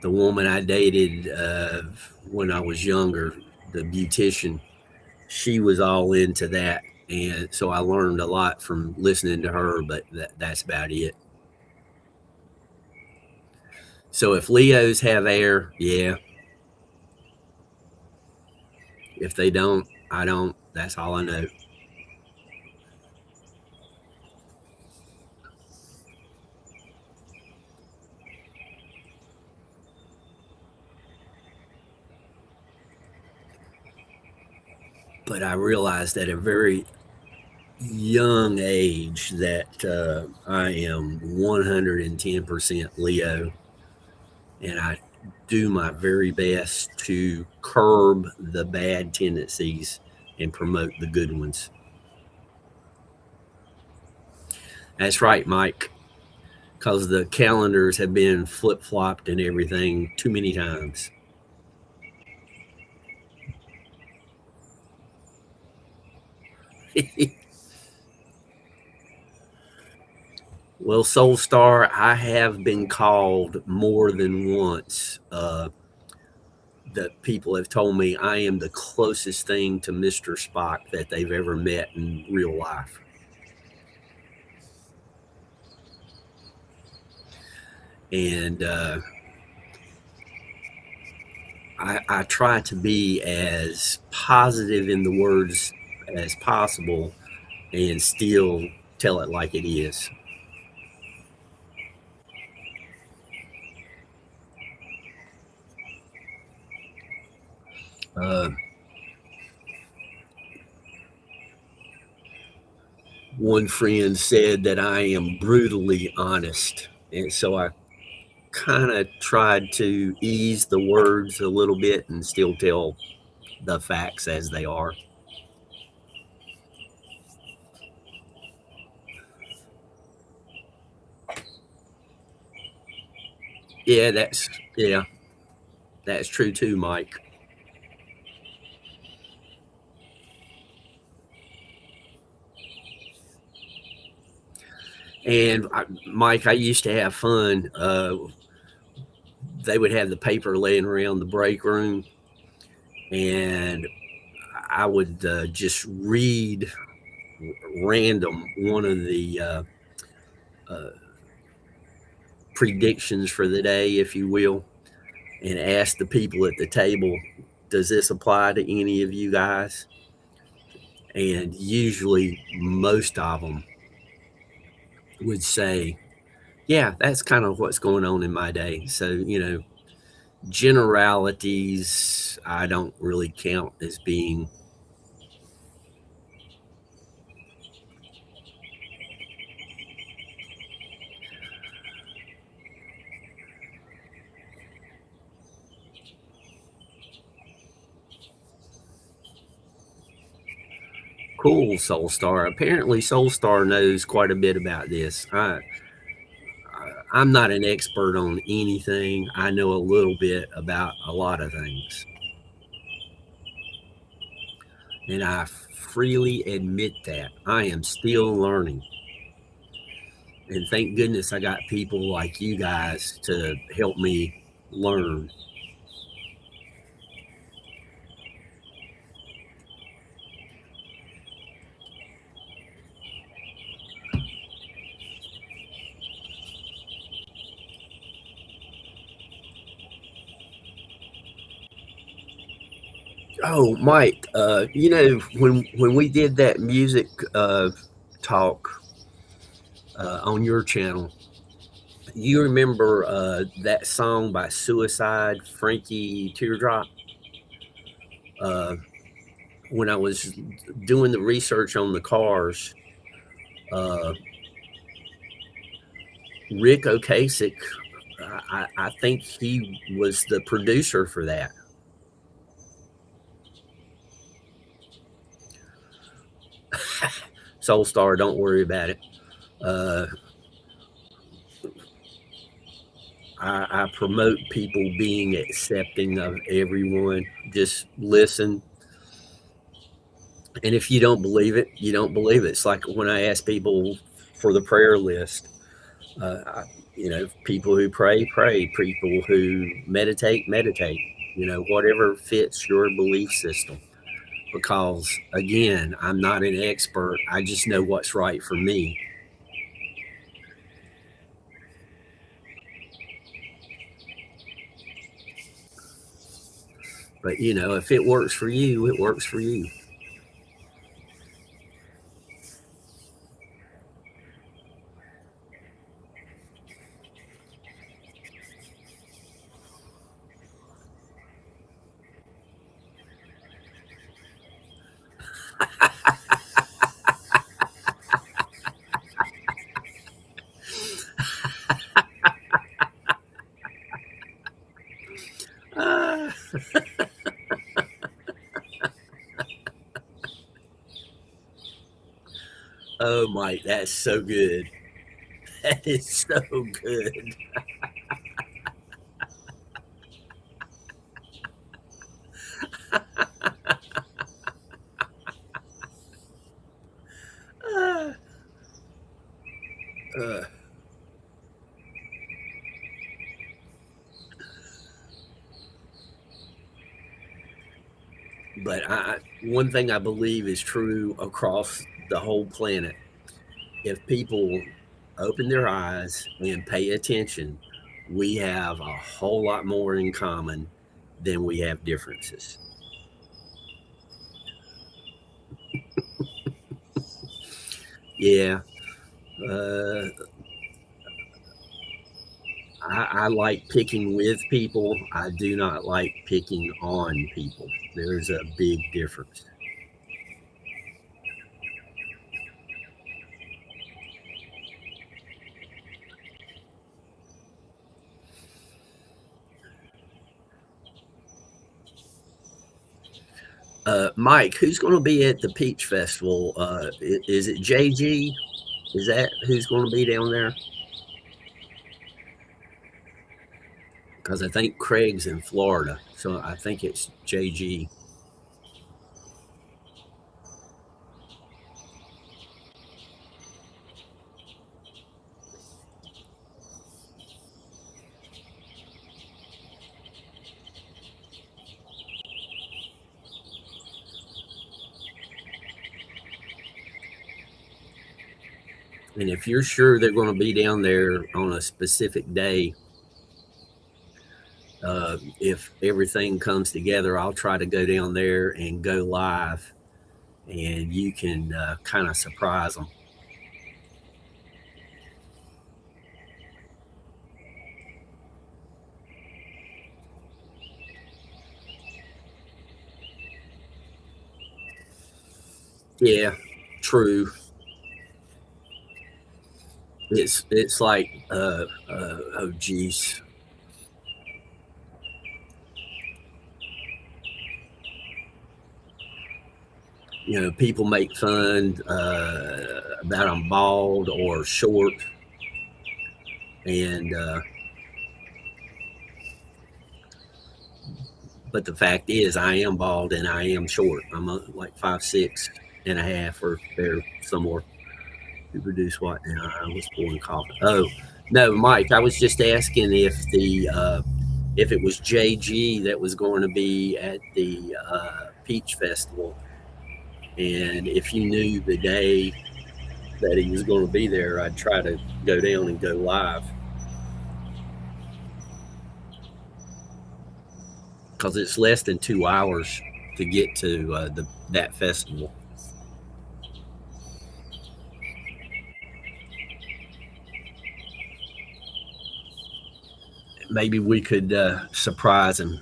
the woman I dated when I was younger, the beautician, she was all into that, and so I learned a lot from listening to her. But that's about it. So if Leos have air, yeah. If they don't, I don't. That's all I know. But I realized at a very young age that I am 110% Leo, and I do my very best to curb the bad tendencies and promote the good ones. That's right, Mike, because the calendars have been flip flopped and everything too many times. Well, Soul Star, I have been called more than once. That people have told me I am the closest thing to Mr. Spock that they've ever met in real life. And I try to be as positive in the words as possible and still tell it like it is. Uh, One friend said that I am brutally honest. And so I kind of tried to ease the words a little bit and still tell the facts as they are. Yeah, yeah, that's true too, Mike. And Mike, I used to have fun. They would have the paper laying around the break room, and I would just read random one of the uh, predictions for the day, if you will, and ask the people at the table, "Does this apply to any of you guys?" And usually, most of them would say, "Yeah, that's kind of what's going on in my day." So generalities I don't really count as being cool. Soul Star. Apparently, Soul Star knows quite a bit about this. I'm not an expert on anything. I know a little bit about a lot of things, and I freely admit that I am still learning. And thank goodness I got people like you guys to help me learn. Oh, Mike, when we did that music talk on your channel, you remember that song by Suicide, Frankie Teardrop? Uh, when I was doing the research on the Cars, uh, Rick Ocasek, I think he was the producer for that. Soul Star, don't worry about it. Uh, I promote people being accepting of everyone. Just listen. And if you don't believe it, you don't believe it. It's like when I ask people for the prayer list, I, people who pray, pray. People who meditate, meditate. Whatever fits your belief system. Because again, I'm not an expert. I just know what's right for me. But if it works for you, it works for you. Ah, oh, Mike, that's so good. That is so good. Ah, uh, but one thing I believe is true across the whole planet. If people open their eyes and pay attention, we have a whole lot more in common than we have differences. Yeah. Uh, I like picking with people. I do not like picking on people. There's a big difference. Mike, who's going to be at the Peach Festival? Is it JG? Is that who's going to be down there? Because I think Craig's in Florida, so I think it's JG. And if you're sure they're going to be down there on a specific day, if everything comes together, I'll try to go down there and go live, and you can kind of surprise them. Yeah, true. It's like oh geez, people make fun about I'm bald or short, and but the fact is I am bald and I am short. I'm like 5'6.5" or there somewhere. Who produced what? And I was pouring coffee. Oh no, Mike, I was just asking if it was JG that was going to be at the Peach Festival, and if you knew the day that he was going to be there, I'd try to go down and go live because it's less than 2 hours to get to that festival. Maybe we could surprise him.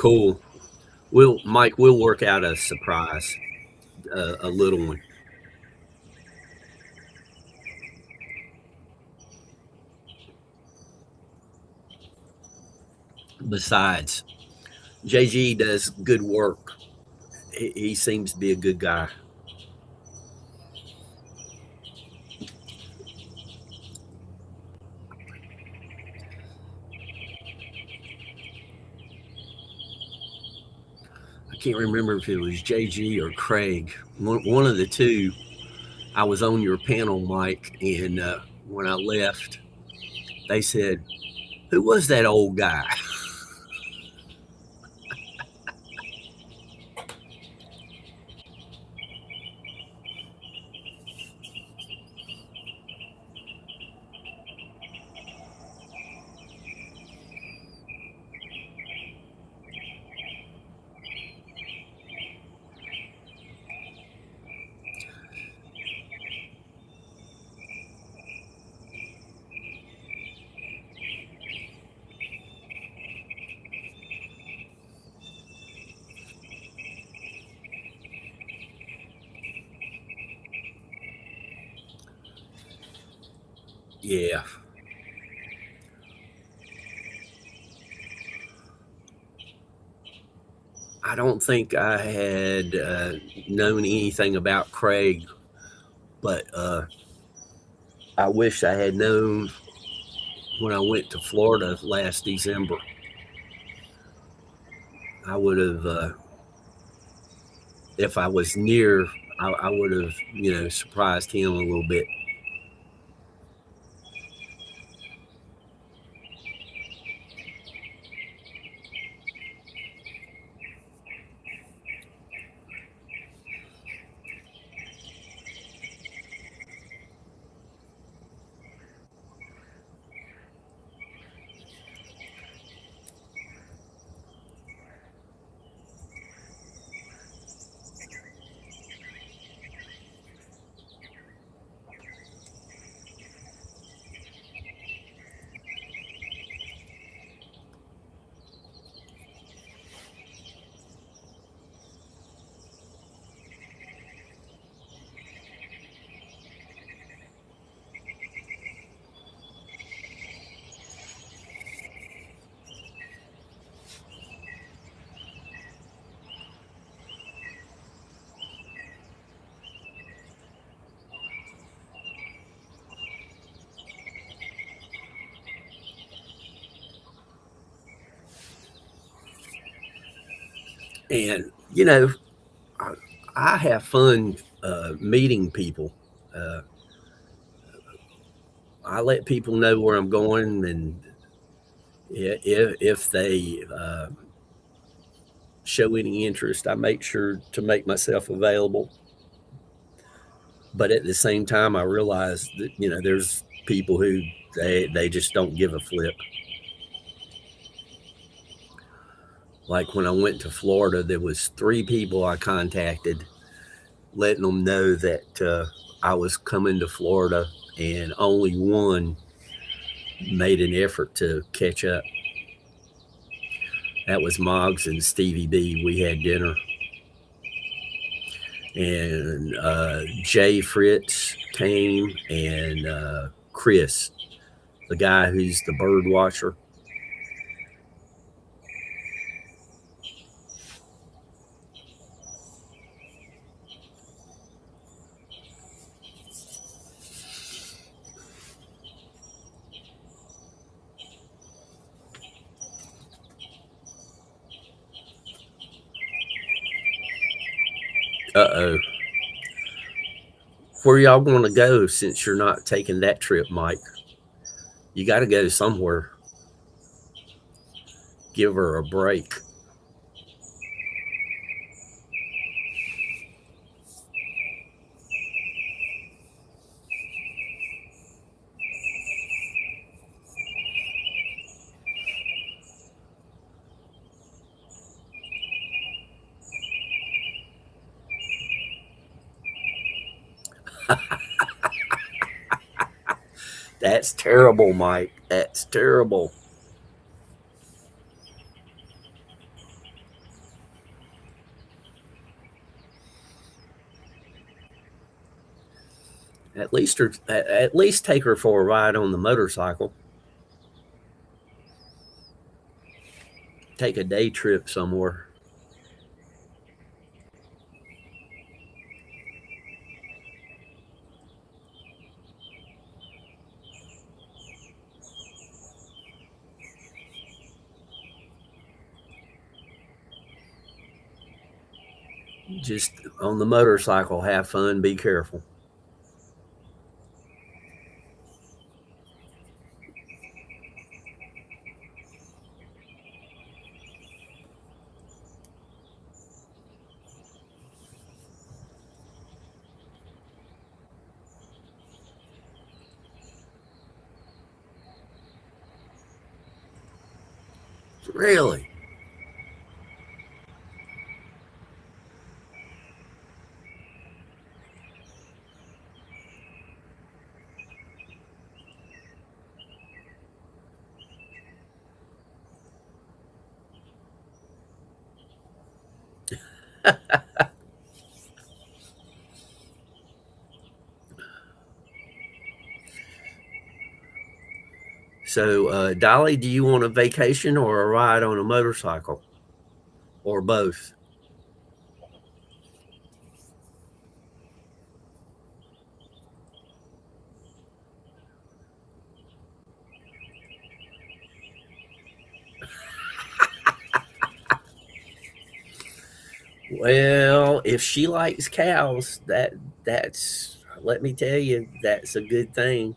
Cool. Mike, we'll work out a surprise, a little one. Besides, JG does good work. He seems to be a good guy. I can't remember if it was JG or Craig. One of the two. I was on your panel, Mike, and when I left, they said, "Who was that old guy?" Yeah, I don't think I had known anything about Craig, but I wish I had known when I went to Florida last December. I would have, if I was near, I would have, surprised him a little bit. And, I, I have fun meeting people. Uh, I let people know where I'm going, and if they show any interest, I make sure to make myself available. But at the same time, I realize that there's people who they just don't give a flip. Like when I went to Florida, there was 3 people I contacted, letting them know that I was coming to Florida, and only one made an effort to catch up. That was Moggs and Stevie B. We had dinner, and Jay Fritz came, and Chris, the guy who's the bird watcher. Uh-oh. Where y'all want to go since you're not taking that trip, Mike? You got to go somewhere. Give her a break. That's terrible, Mike. That's terrible. at least take her for a ride on the motorcycle. Take a day trip somewhere. Just on the motorcycle, have fun, be careful. Really? So, Dolly, do you want a vacation or a ride on a motorcycle, or both? Well, if she likes cows, that's let me tell you, that's a good thing.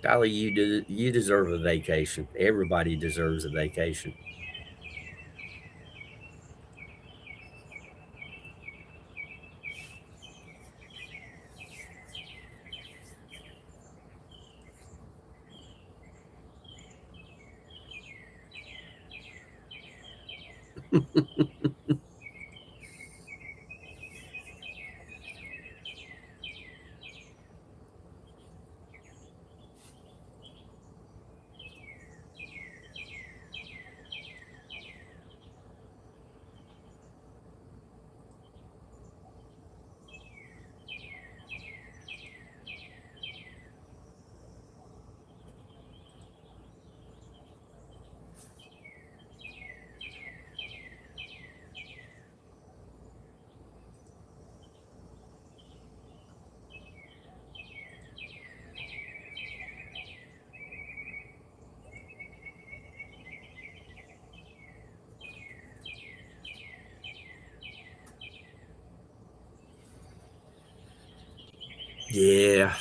Dolly, you deserve a vacation. Everybody deserves a vacation. Yeah,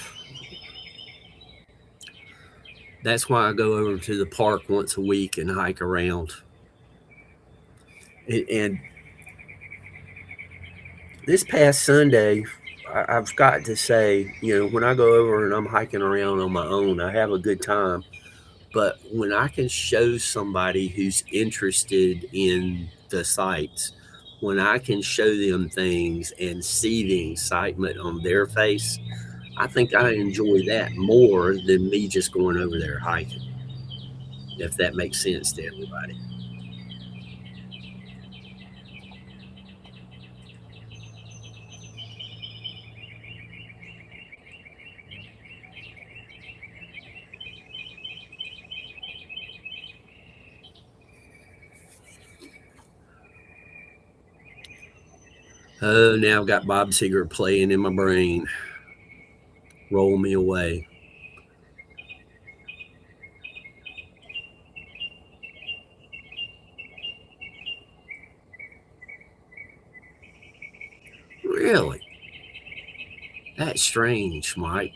that's why I go over to the park once a week and hike around. And this past Sunday, I've got to say, when I go over and I'm hiking around on my own, I have a good time. But when I can show somebody who's interested in the sites, when I can show them things and see the excitement on their face, I think I enjoy that more than me just going over there hiking, if that makes sense to everybody. Oh, now I've got Bob Seger playing in my brain. Roll me away. Really? That's strange, Mike.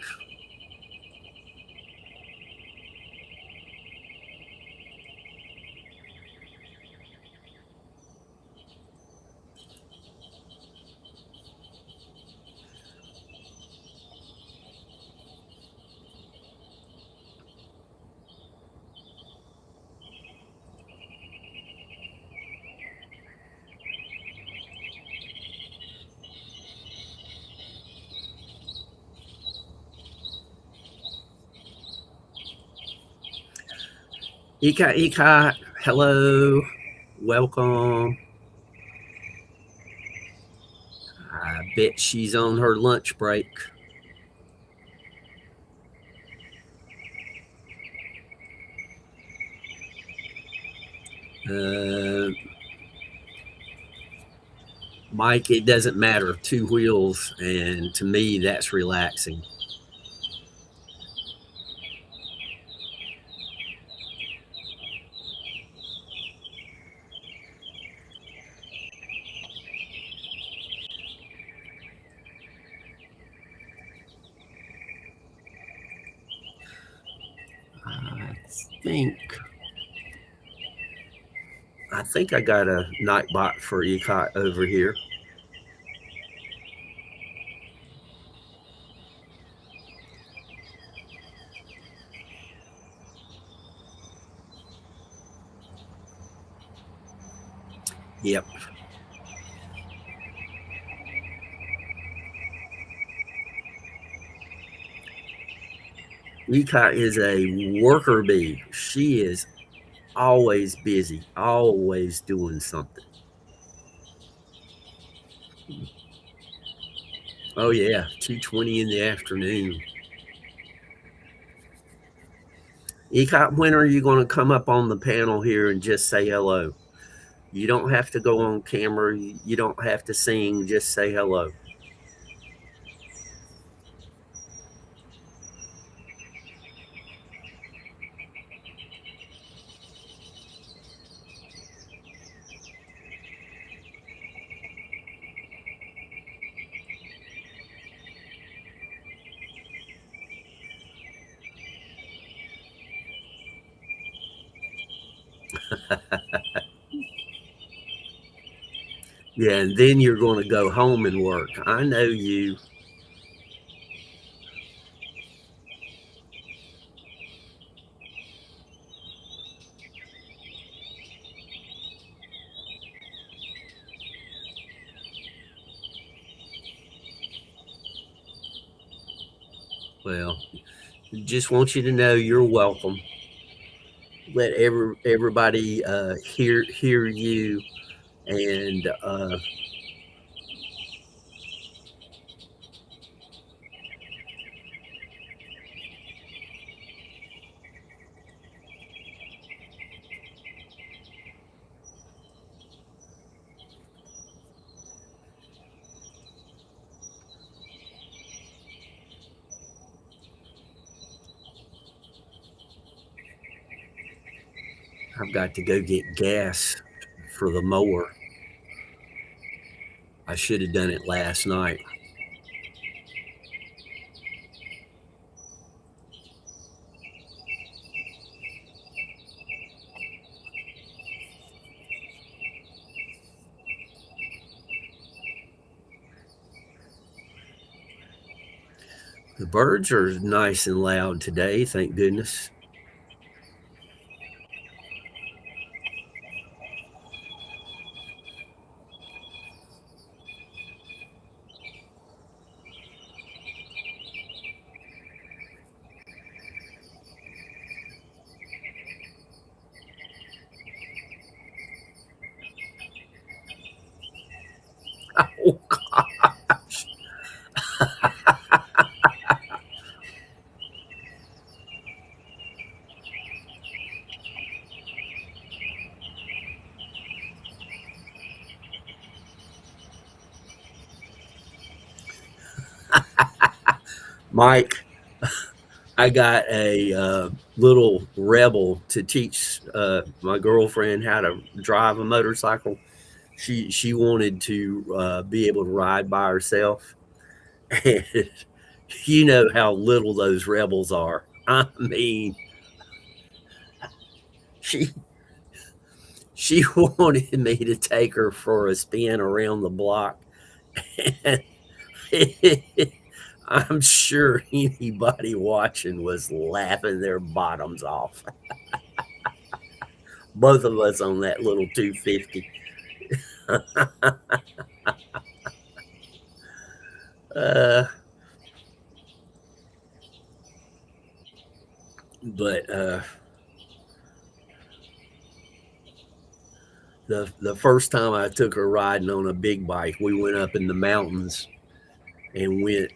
Ika Ika, hello, welcome. Bet she's on her lunch break. Uh, Mike, it doesn't matter. Two wheels, and to me, that's relaxing. I think I think I got a Nightbot for ECOT over here. Yep. ECOT is a worker bee. She is always busy, always doing something. Oh yeah, 2:20 in the afternoon. ECOT, when are you going to come up on the panel here and just say hello? You don't have to go on camera. You don't have to sing. Just say hello. Yeah, and then you're going to go home and work. I know you. Well, just want you to know you're welcome. Let everybody hear you, and I've got to go get gas for the mower. I should have done it last night. The birds are nice and loud today, thank goodness. Oh, Mike, I got a little rebel to teach my girlfriend how to drive a motorcycle. She wanted to be able to ride by herself, and you know how little those rebels are. I mean, she she wanted me to take her for a spin around the block, and I'm sure anybody watching was laughing their bottoms off. Both of us on that little 250. uh, but the first time I took her riding on a big bike, we went up in the mountains, and went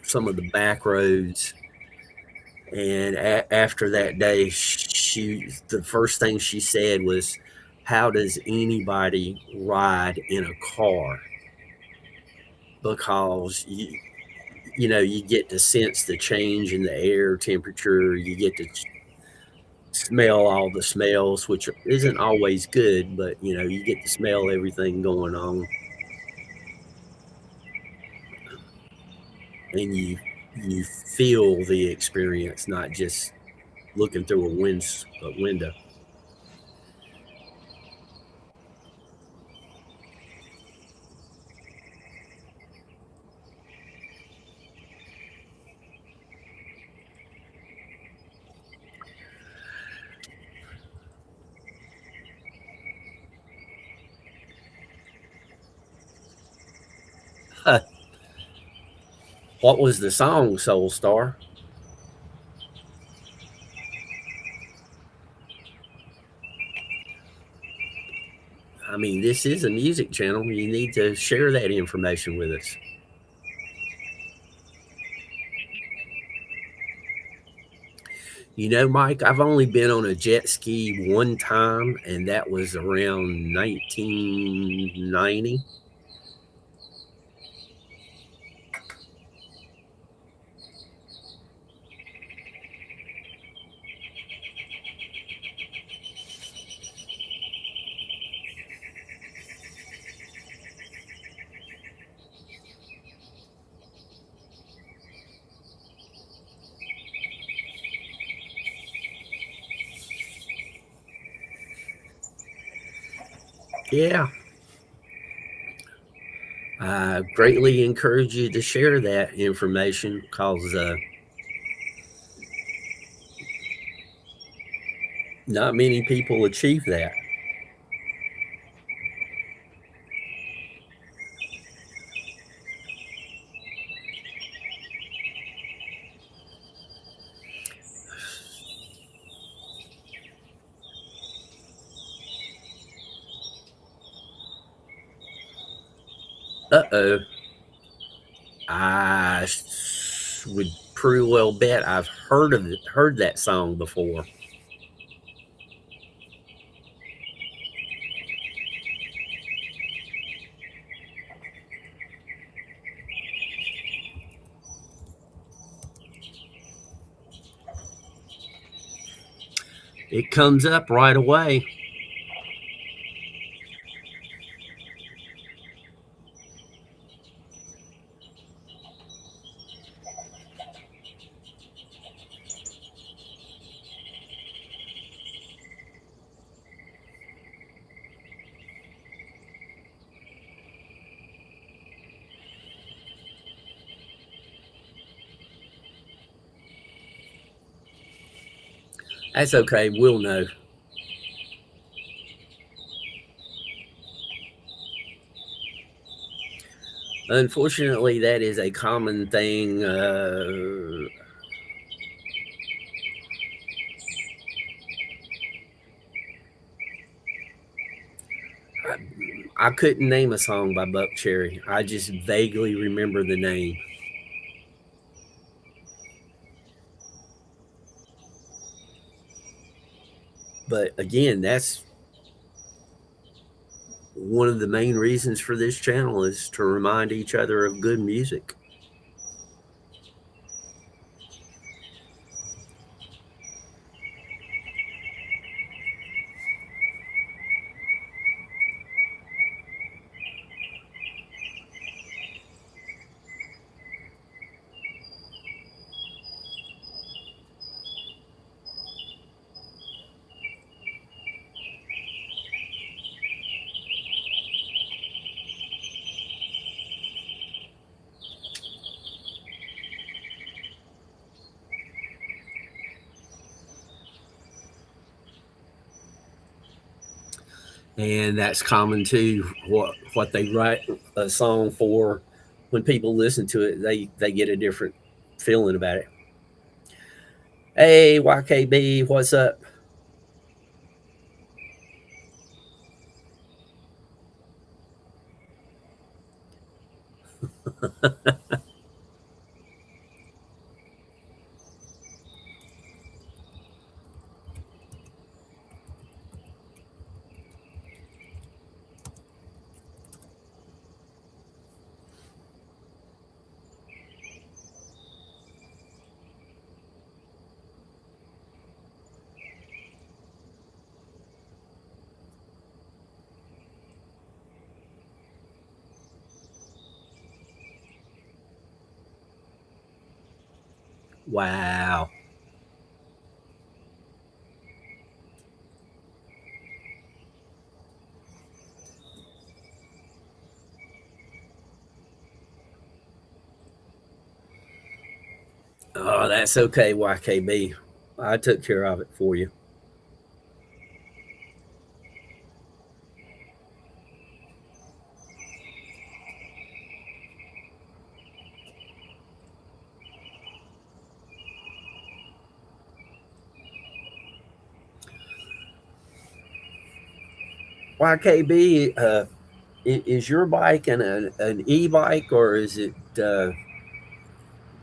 some of the back roads. And after that day, the first thing she said was, "How does anybody ride in a car?" Because you get to sense the change in the air temperature. You get to smell all the smells, which isn't always good, but you get to smell everything going on, and you feel the experience, not just looking through a window. What was the song, Soul Star? I mean, this is a music channel. You need to share that information with us. Mike, I've only been on a jet ski one time, and that was around 1990. Yeah, I greatly encourage you to share that information because not many people achieve that. Uh-oh. I would pretty well bet I've heard that song before. It comes up right away. That's okay. We'll know. Unfortunately, that is a common thing. I couldn't name a song by Buck Cherry. I just vaguely remember the name. But again, that's one of the main reasons for this channel is to remind each other of good music. And that's common too. What they write a song for, when people listen to it, they get a different feeling about it. Hey, YKB, what's up? Wow. Oh, that's okay, YKB. I took care of it for you. YKB, is your bike an e-bike, or is it?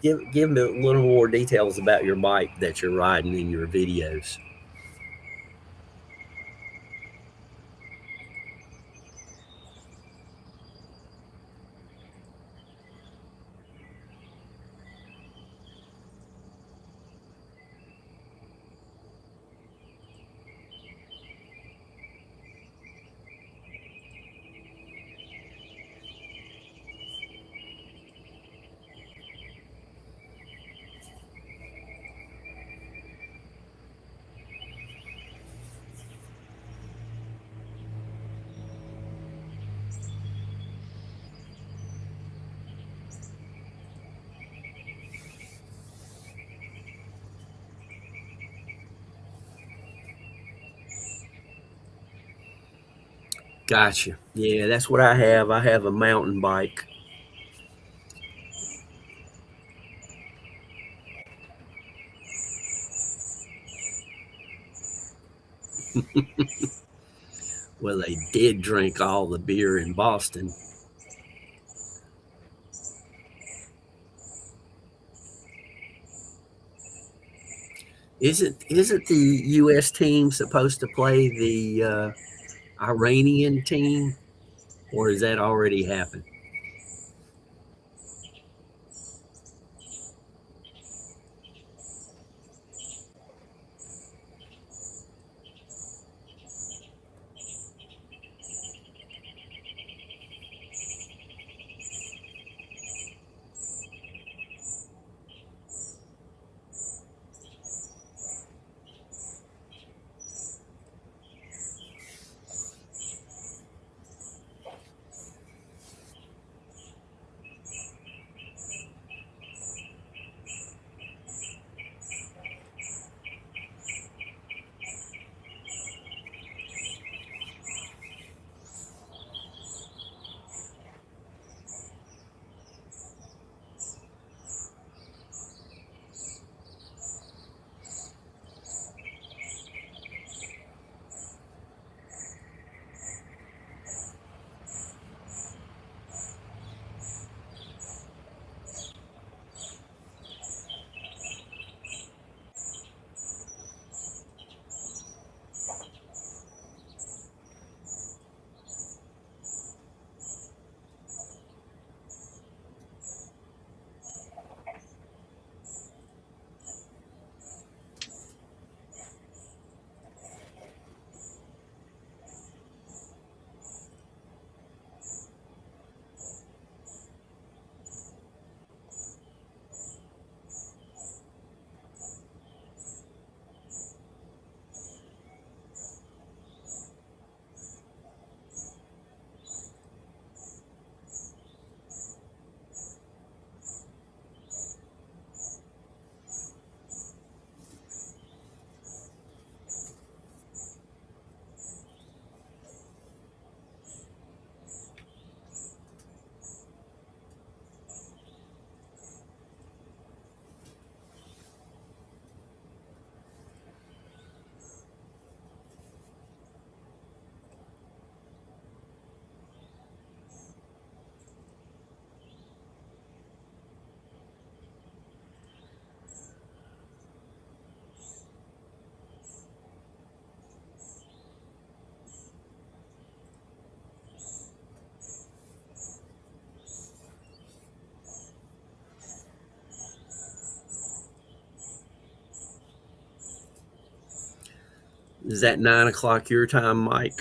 Give me a little more details about your bike that you're riding in your videos. Gotcha. Yeah, that's what I have. I have a mountain bike. Well, they did drink all the beer in Boston. Isn't the U.S. team supposed to play the Iranian team, or has that already happened? Is that 9 o'clock your time, Mike?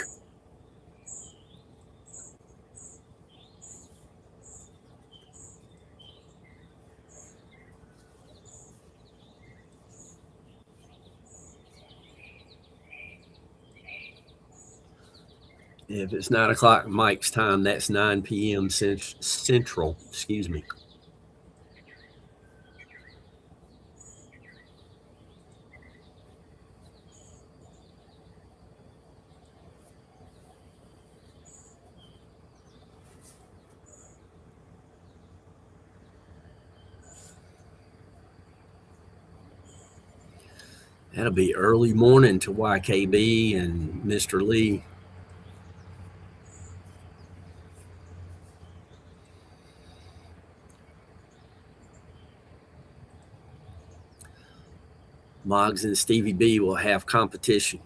If it's 9 o'clock Mike's time, that's 9 p.m. Central. Excuse me. That'll be early morning to YKB and Mr. Lee. Moggs and Stevie B will have competition.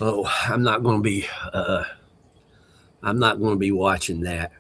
Oh, I'm not going to be. I'm not going to be watching that.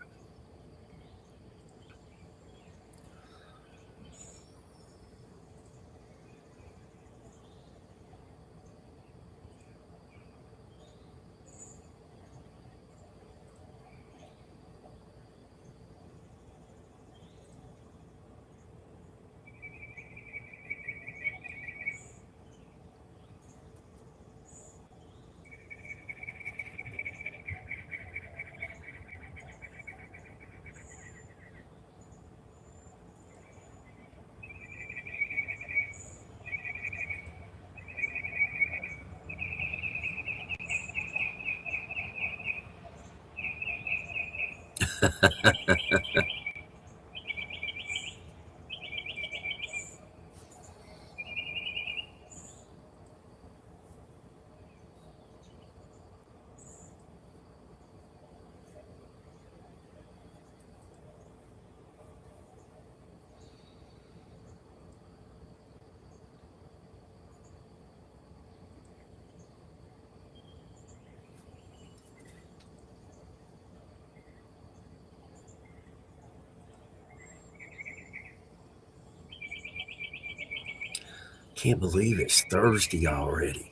Can't believe it's Thursday already.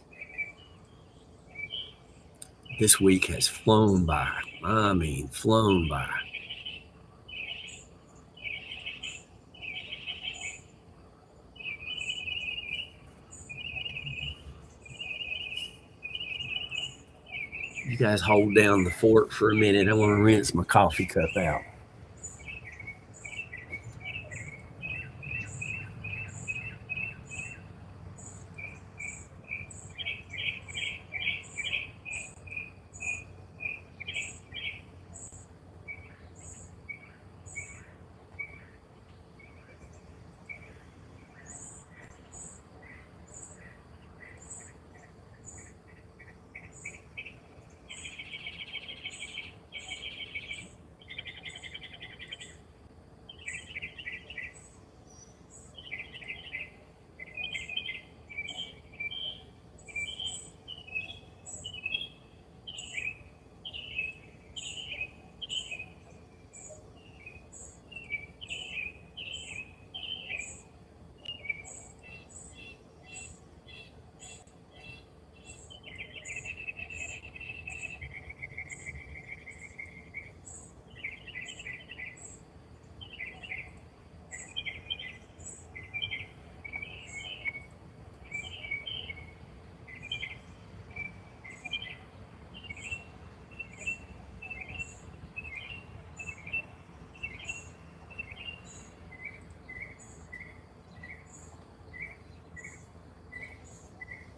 This week has flown by. I mean, flown by. You guys hold down the fort for a minute. I want to rinse my coffee cup out.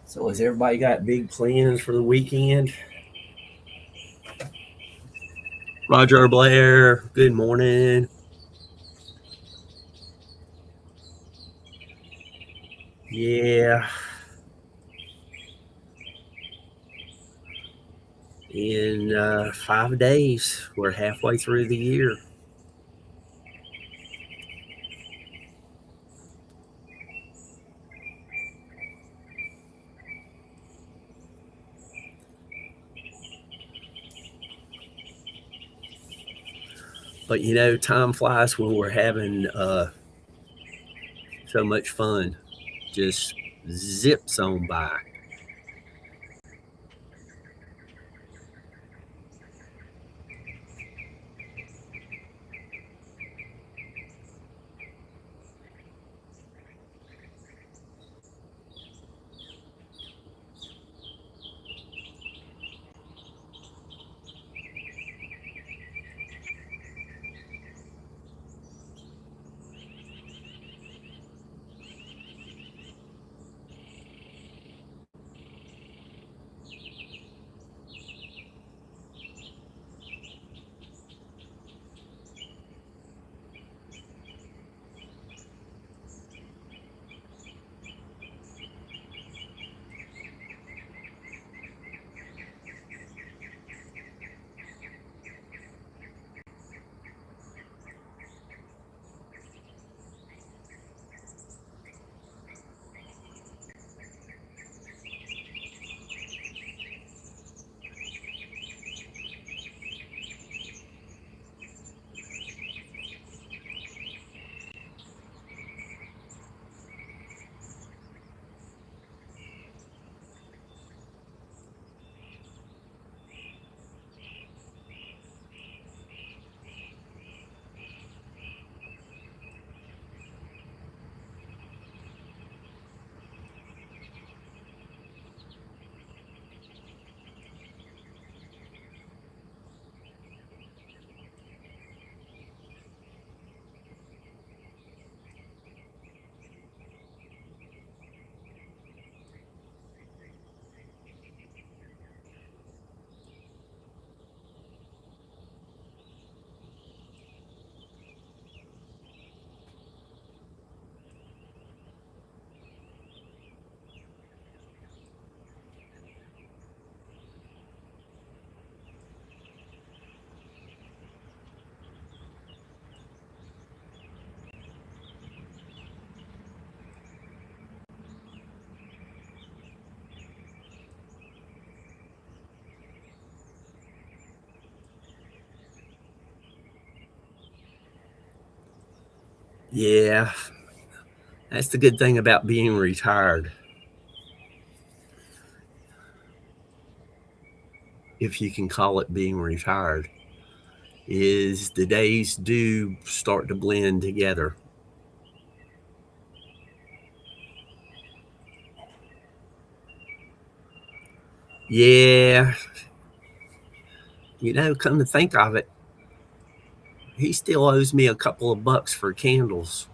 So, has everybody got big plans for the weekend? Roger Blair, good morning. Yeah. in 5 days. We're halfway through the year. But time flies when we're having so much fun. Just zips on by. Yeah, that's the good thing about being retired. If you can call it being retired, is the days do start to blend together. Yeah, come to think of it, he still owes me a couple of bucks for candles.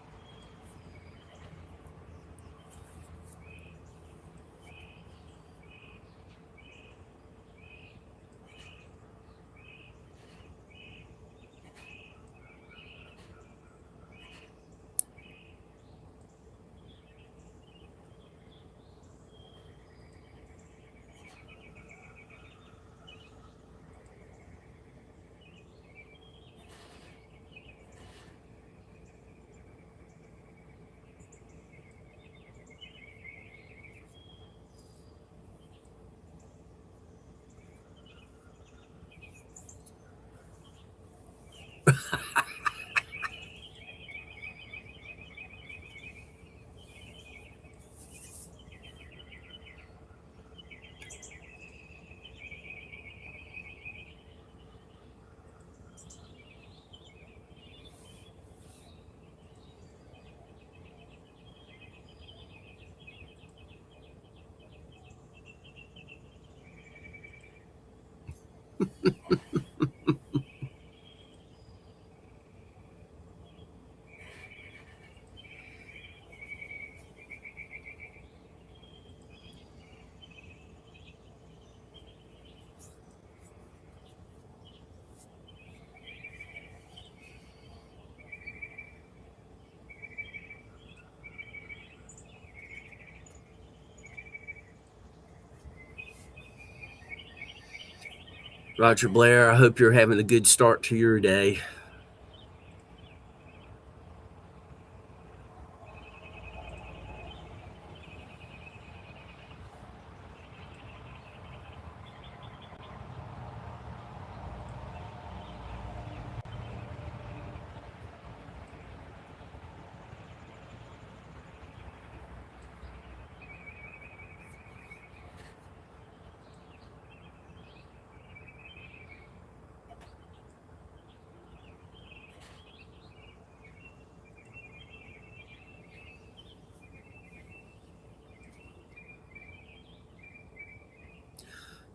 Roger Blair, I hope you're having a good start to your day.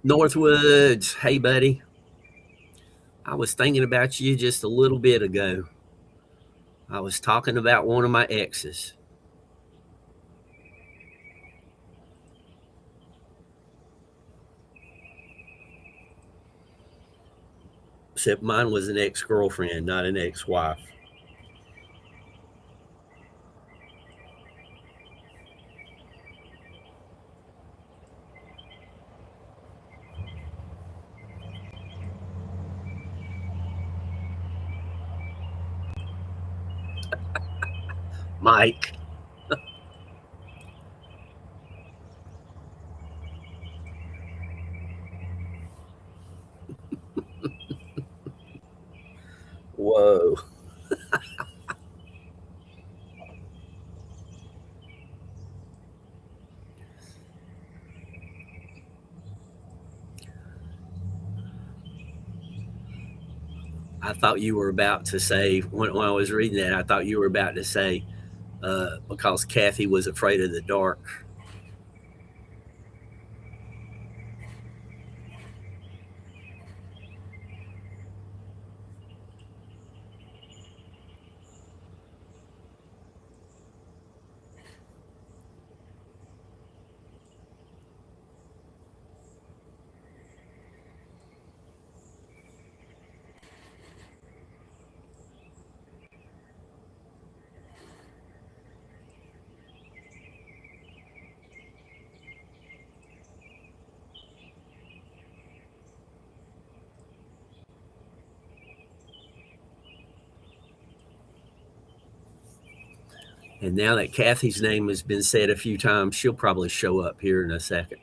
Northwoods, hey buddy. I was thinking about you just a little bit ago. I was talking about one of my exes. Except mine was an ex-girlfriend, not an ex-wife. Mike. Whoa. I thought you were about to say, when I was reading that, I thought you were about to say, because Kathy was afraid of the dark. And now that Kathy's name has been said a few times, she'll probably show up here in a second.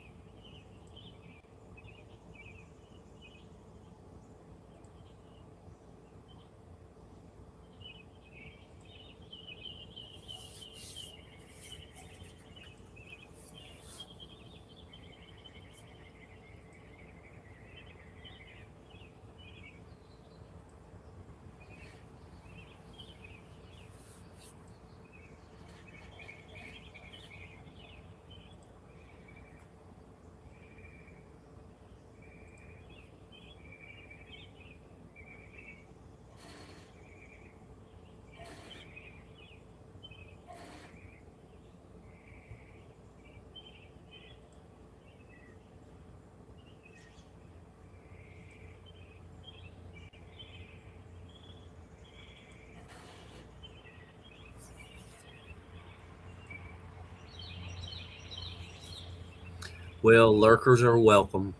Well, lurkers are welcome.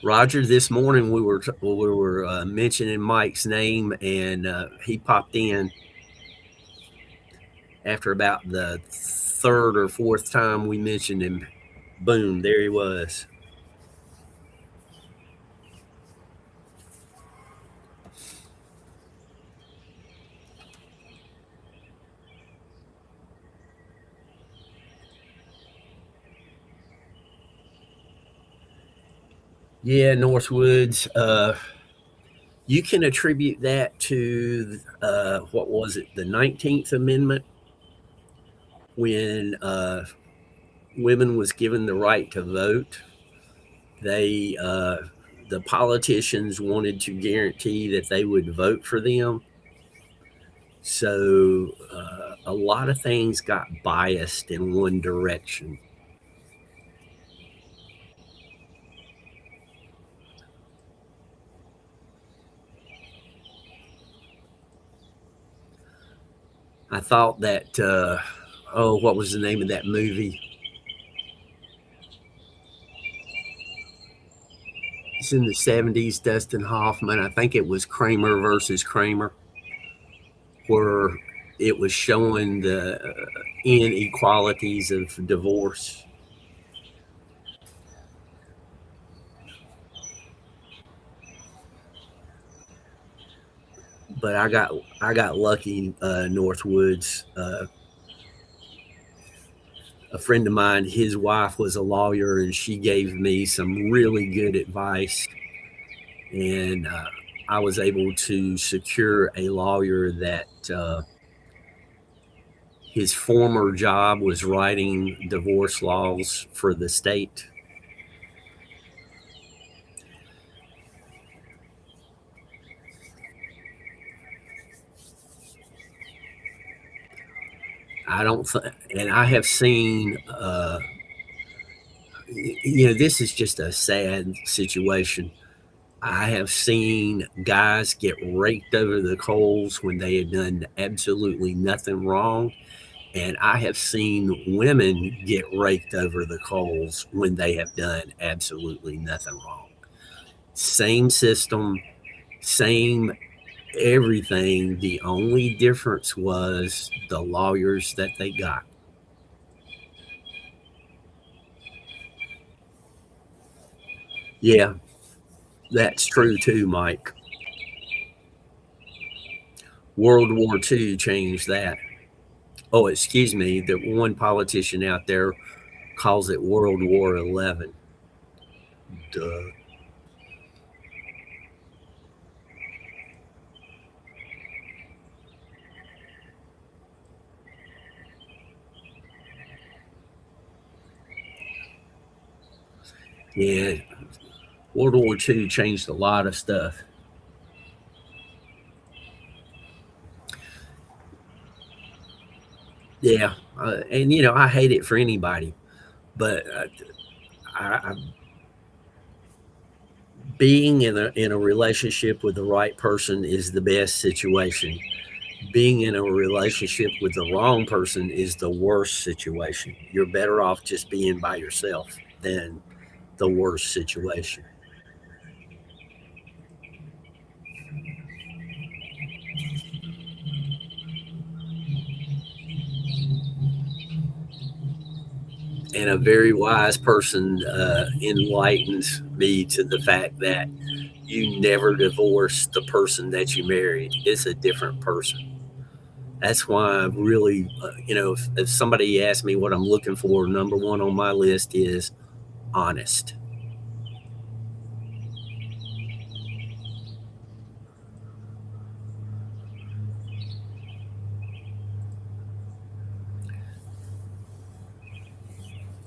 Roger, this morning we were mentioning Mike's name, and he popped in after about the third or fourth time we mentioned him. Boom, there he was. Yeah, Northwoods. You can attribute that to what was it, the 19th Amendment, when women was given the right to vote. They the politicians wanted to guarantee that they would vote for them. So a lot of things got biased in one direction. I thought that, what was the name of that movie? It's in the 70s, Dustin Hoffman. I think it was Kramer versus Kramer, where it was showing the inequalities of divorce. But I got lucky, Northwoods. A friend of mine, his wife was a lawyer, and she gave me some really good advice. And I was able to secure a lawyer that his former job was writing divorce laws for the state. I don't, and I have seen, this is just a sad situation. I have seen guys get raked over the coals when they had done absolutely nothing wrong. And I have seen women get raked over the coals when they have done absolutely nothing wrong. Same system, same everything. The only difference was the lawyers that they got. Yeah, that's true too, Mike. World War II changed that. Oh, excuse me. The one politician out there calls it World War 11. Duh. Yeah, World War II changed a lot of stuff. Yeah, and I hate it for anybody, but I, being in a relationship with the right person is the best situation. Being in a relationship with the wrong person is the worst situation. You're better off just being by yourself than the worst situation. And a very wise person enlightens me to the fact that you never divorce the person that you married. It's a different person. That's why I really, if somebody asks me what I'm looking for, number one on my list is honest.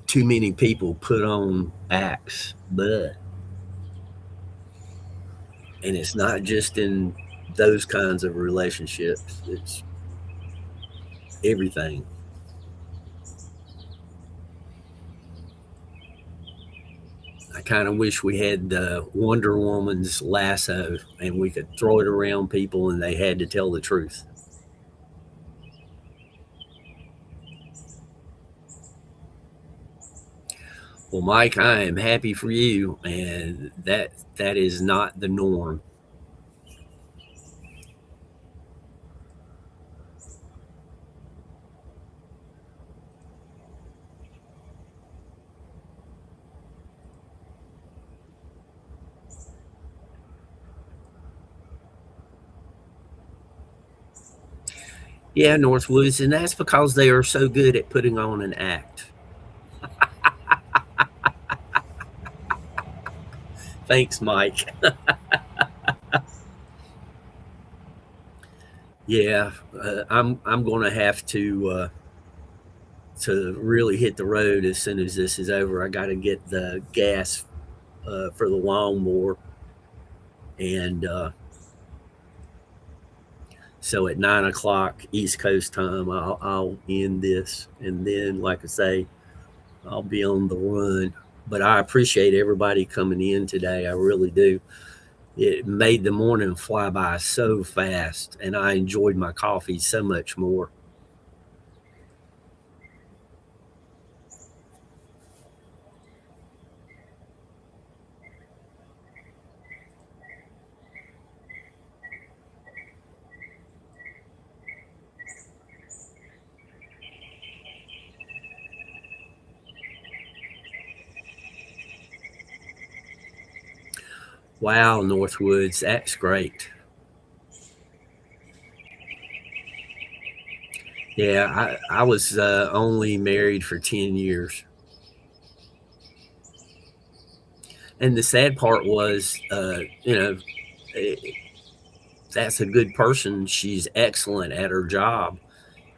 Too many people put on acts, but, and it's not just in those kinds of relationships, it's everything. I kind of wish we had Wonder Woman's lasso and we could throw it around people and they had to tell the truth. Well, Mike, I am happy for you, and that is not the norm. Yeah, Northwoods, and that's because they are so good at putting on an act. Thanks, Mike. Yeah, I'm going to have to really hit the road as soon as this is over. I got to get the gas for the lawnmower, and so at 9 o'clock East Coast time, I'll end this, and then, like I say, I'll be on the run. But I appreciate everybody coming in today. I really do. It made the morning fly by so fast, and I enjoyed my coffee so much more. Wow, Northwoods, that's great. Yeah, I was only married for 10 years. And the sad part was, eh, that's a good person. She's excellent at her job.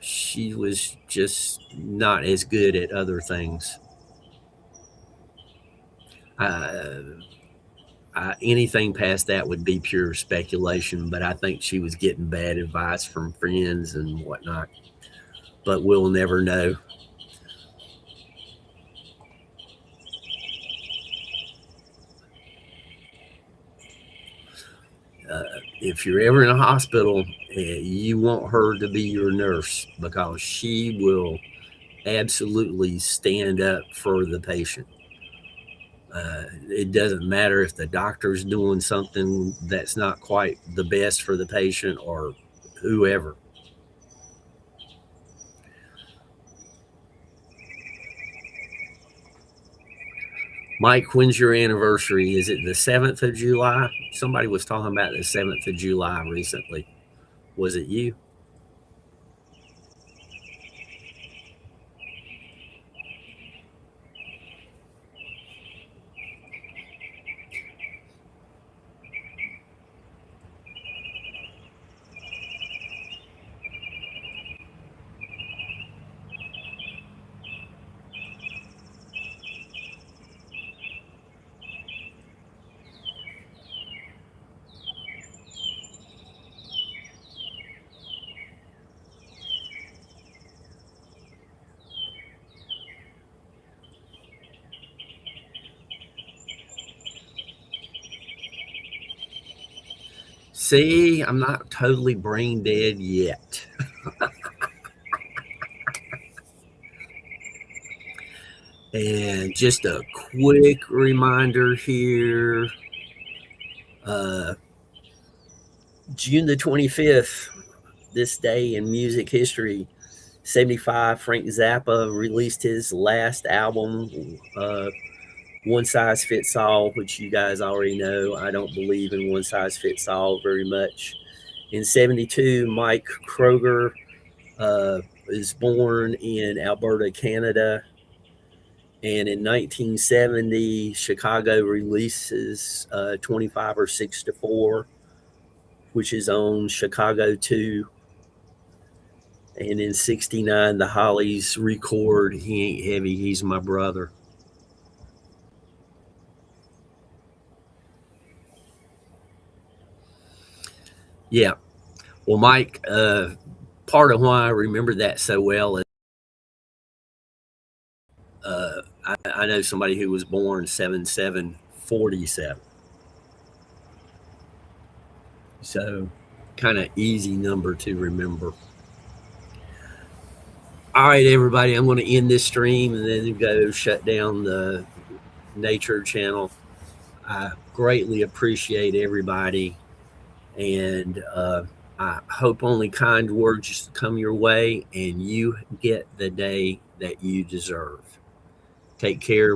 She was just not as good at other things. Uh, Anything past that would be pure speculation, but I think she was getting bad advice from friends and whatnot. But we'll never know. Uh, if you're ever in a hospital, you want her to be your nurse because she will absolutely stand up for the patient. It doesn't matter if the doctor's doing something that's not quite the best for the patient or whoever. Mike, when's your anniversary? Is it the 7th of July? Somebody was talking about the 7th of July recently. Was it you? See, I'm not totally brain dead yet. And just a quick reminder here, uh, June the 25th, this day in music history, 75, Frank Zappa released his last album, One Size Fits All, which you guys already know. I don't believe in one size fits all very much. In 72, Mike Kroger is born in Alberta, Canada. And in 1970, Chicago releases 25 or 6 to 4, which is on Chicago 2. And in 69, the Hollies record He Ain't Heavy, He's My Brother. Yeah. Well, Mike, part of why I remember that so well is I know somebody who was born 7/7/47. So kind of easy number to remember. All right, everybody, I'm going to end this stream and then go shut down the nature channel. I greatly appreciate everybody, and I hope only kind words come your way and you get the day that you deserve. Take care.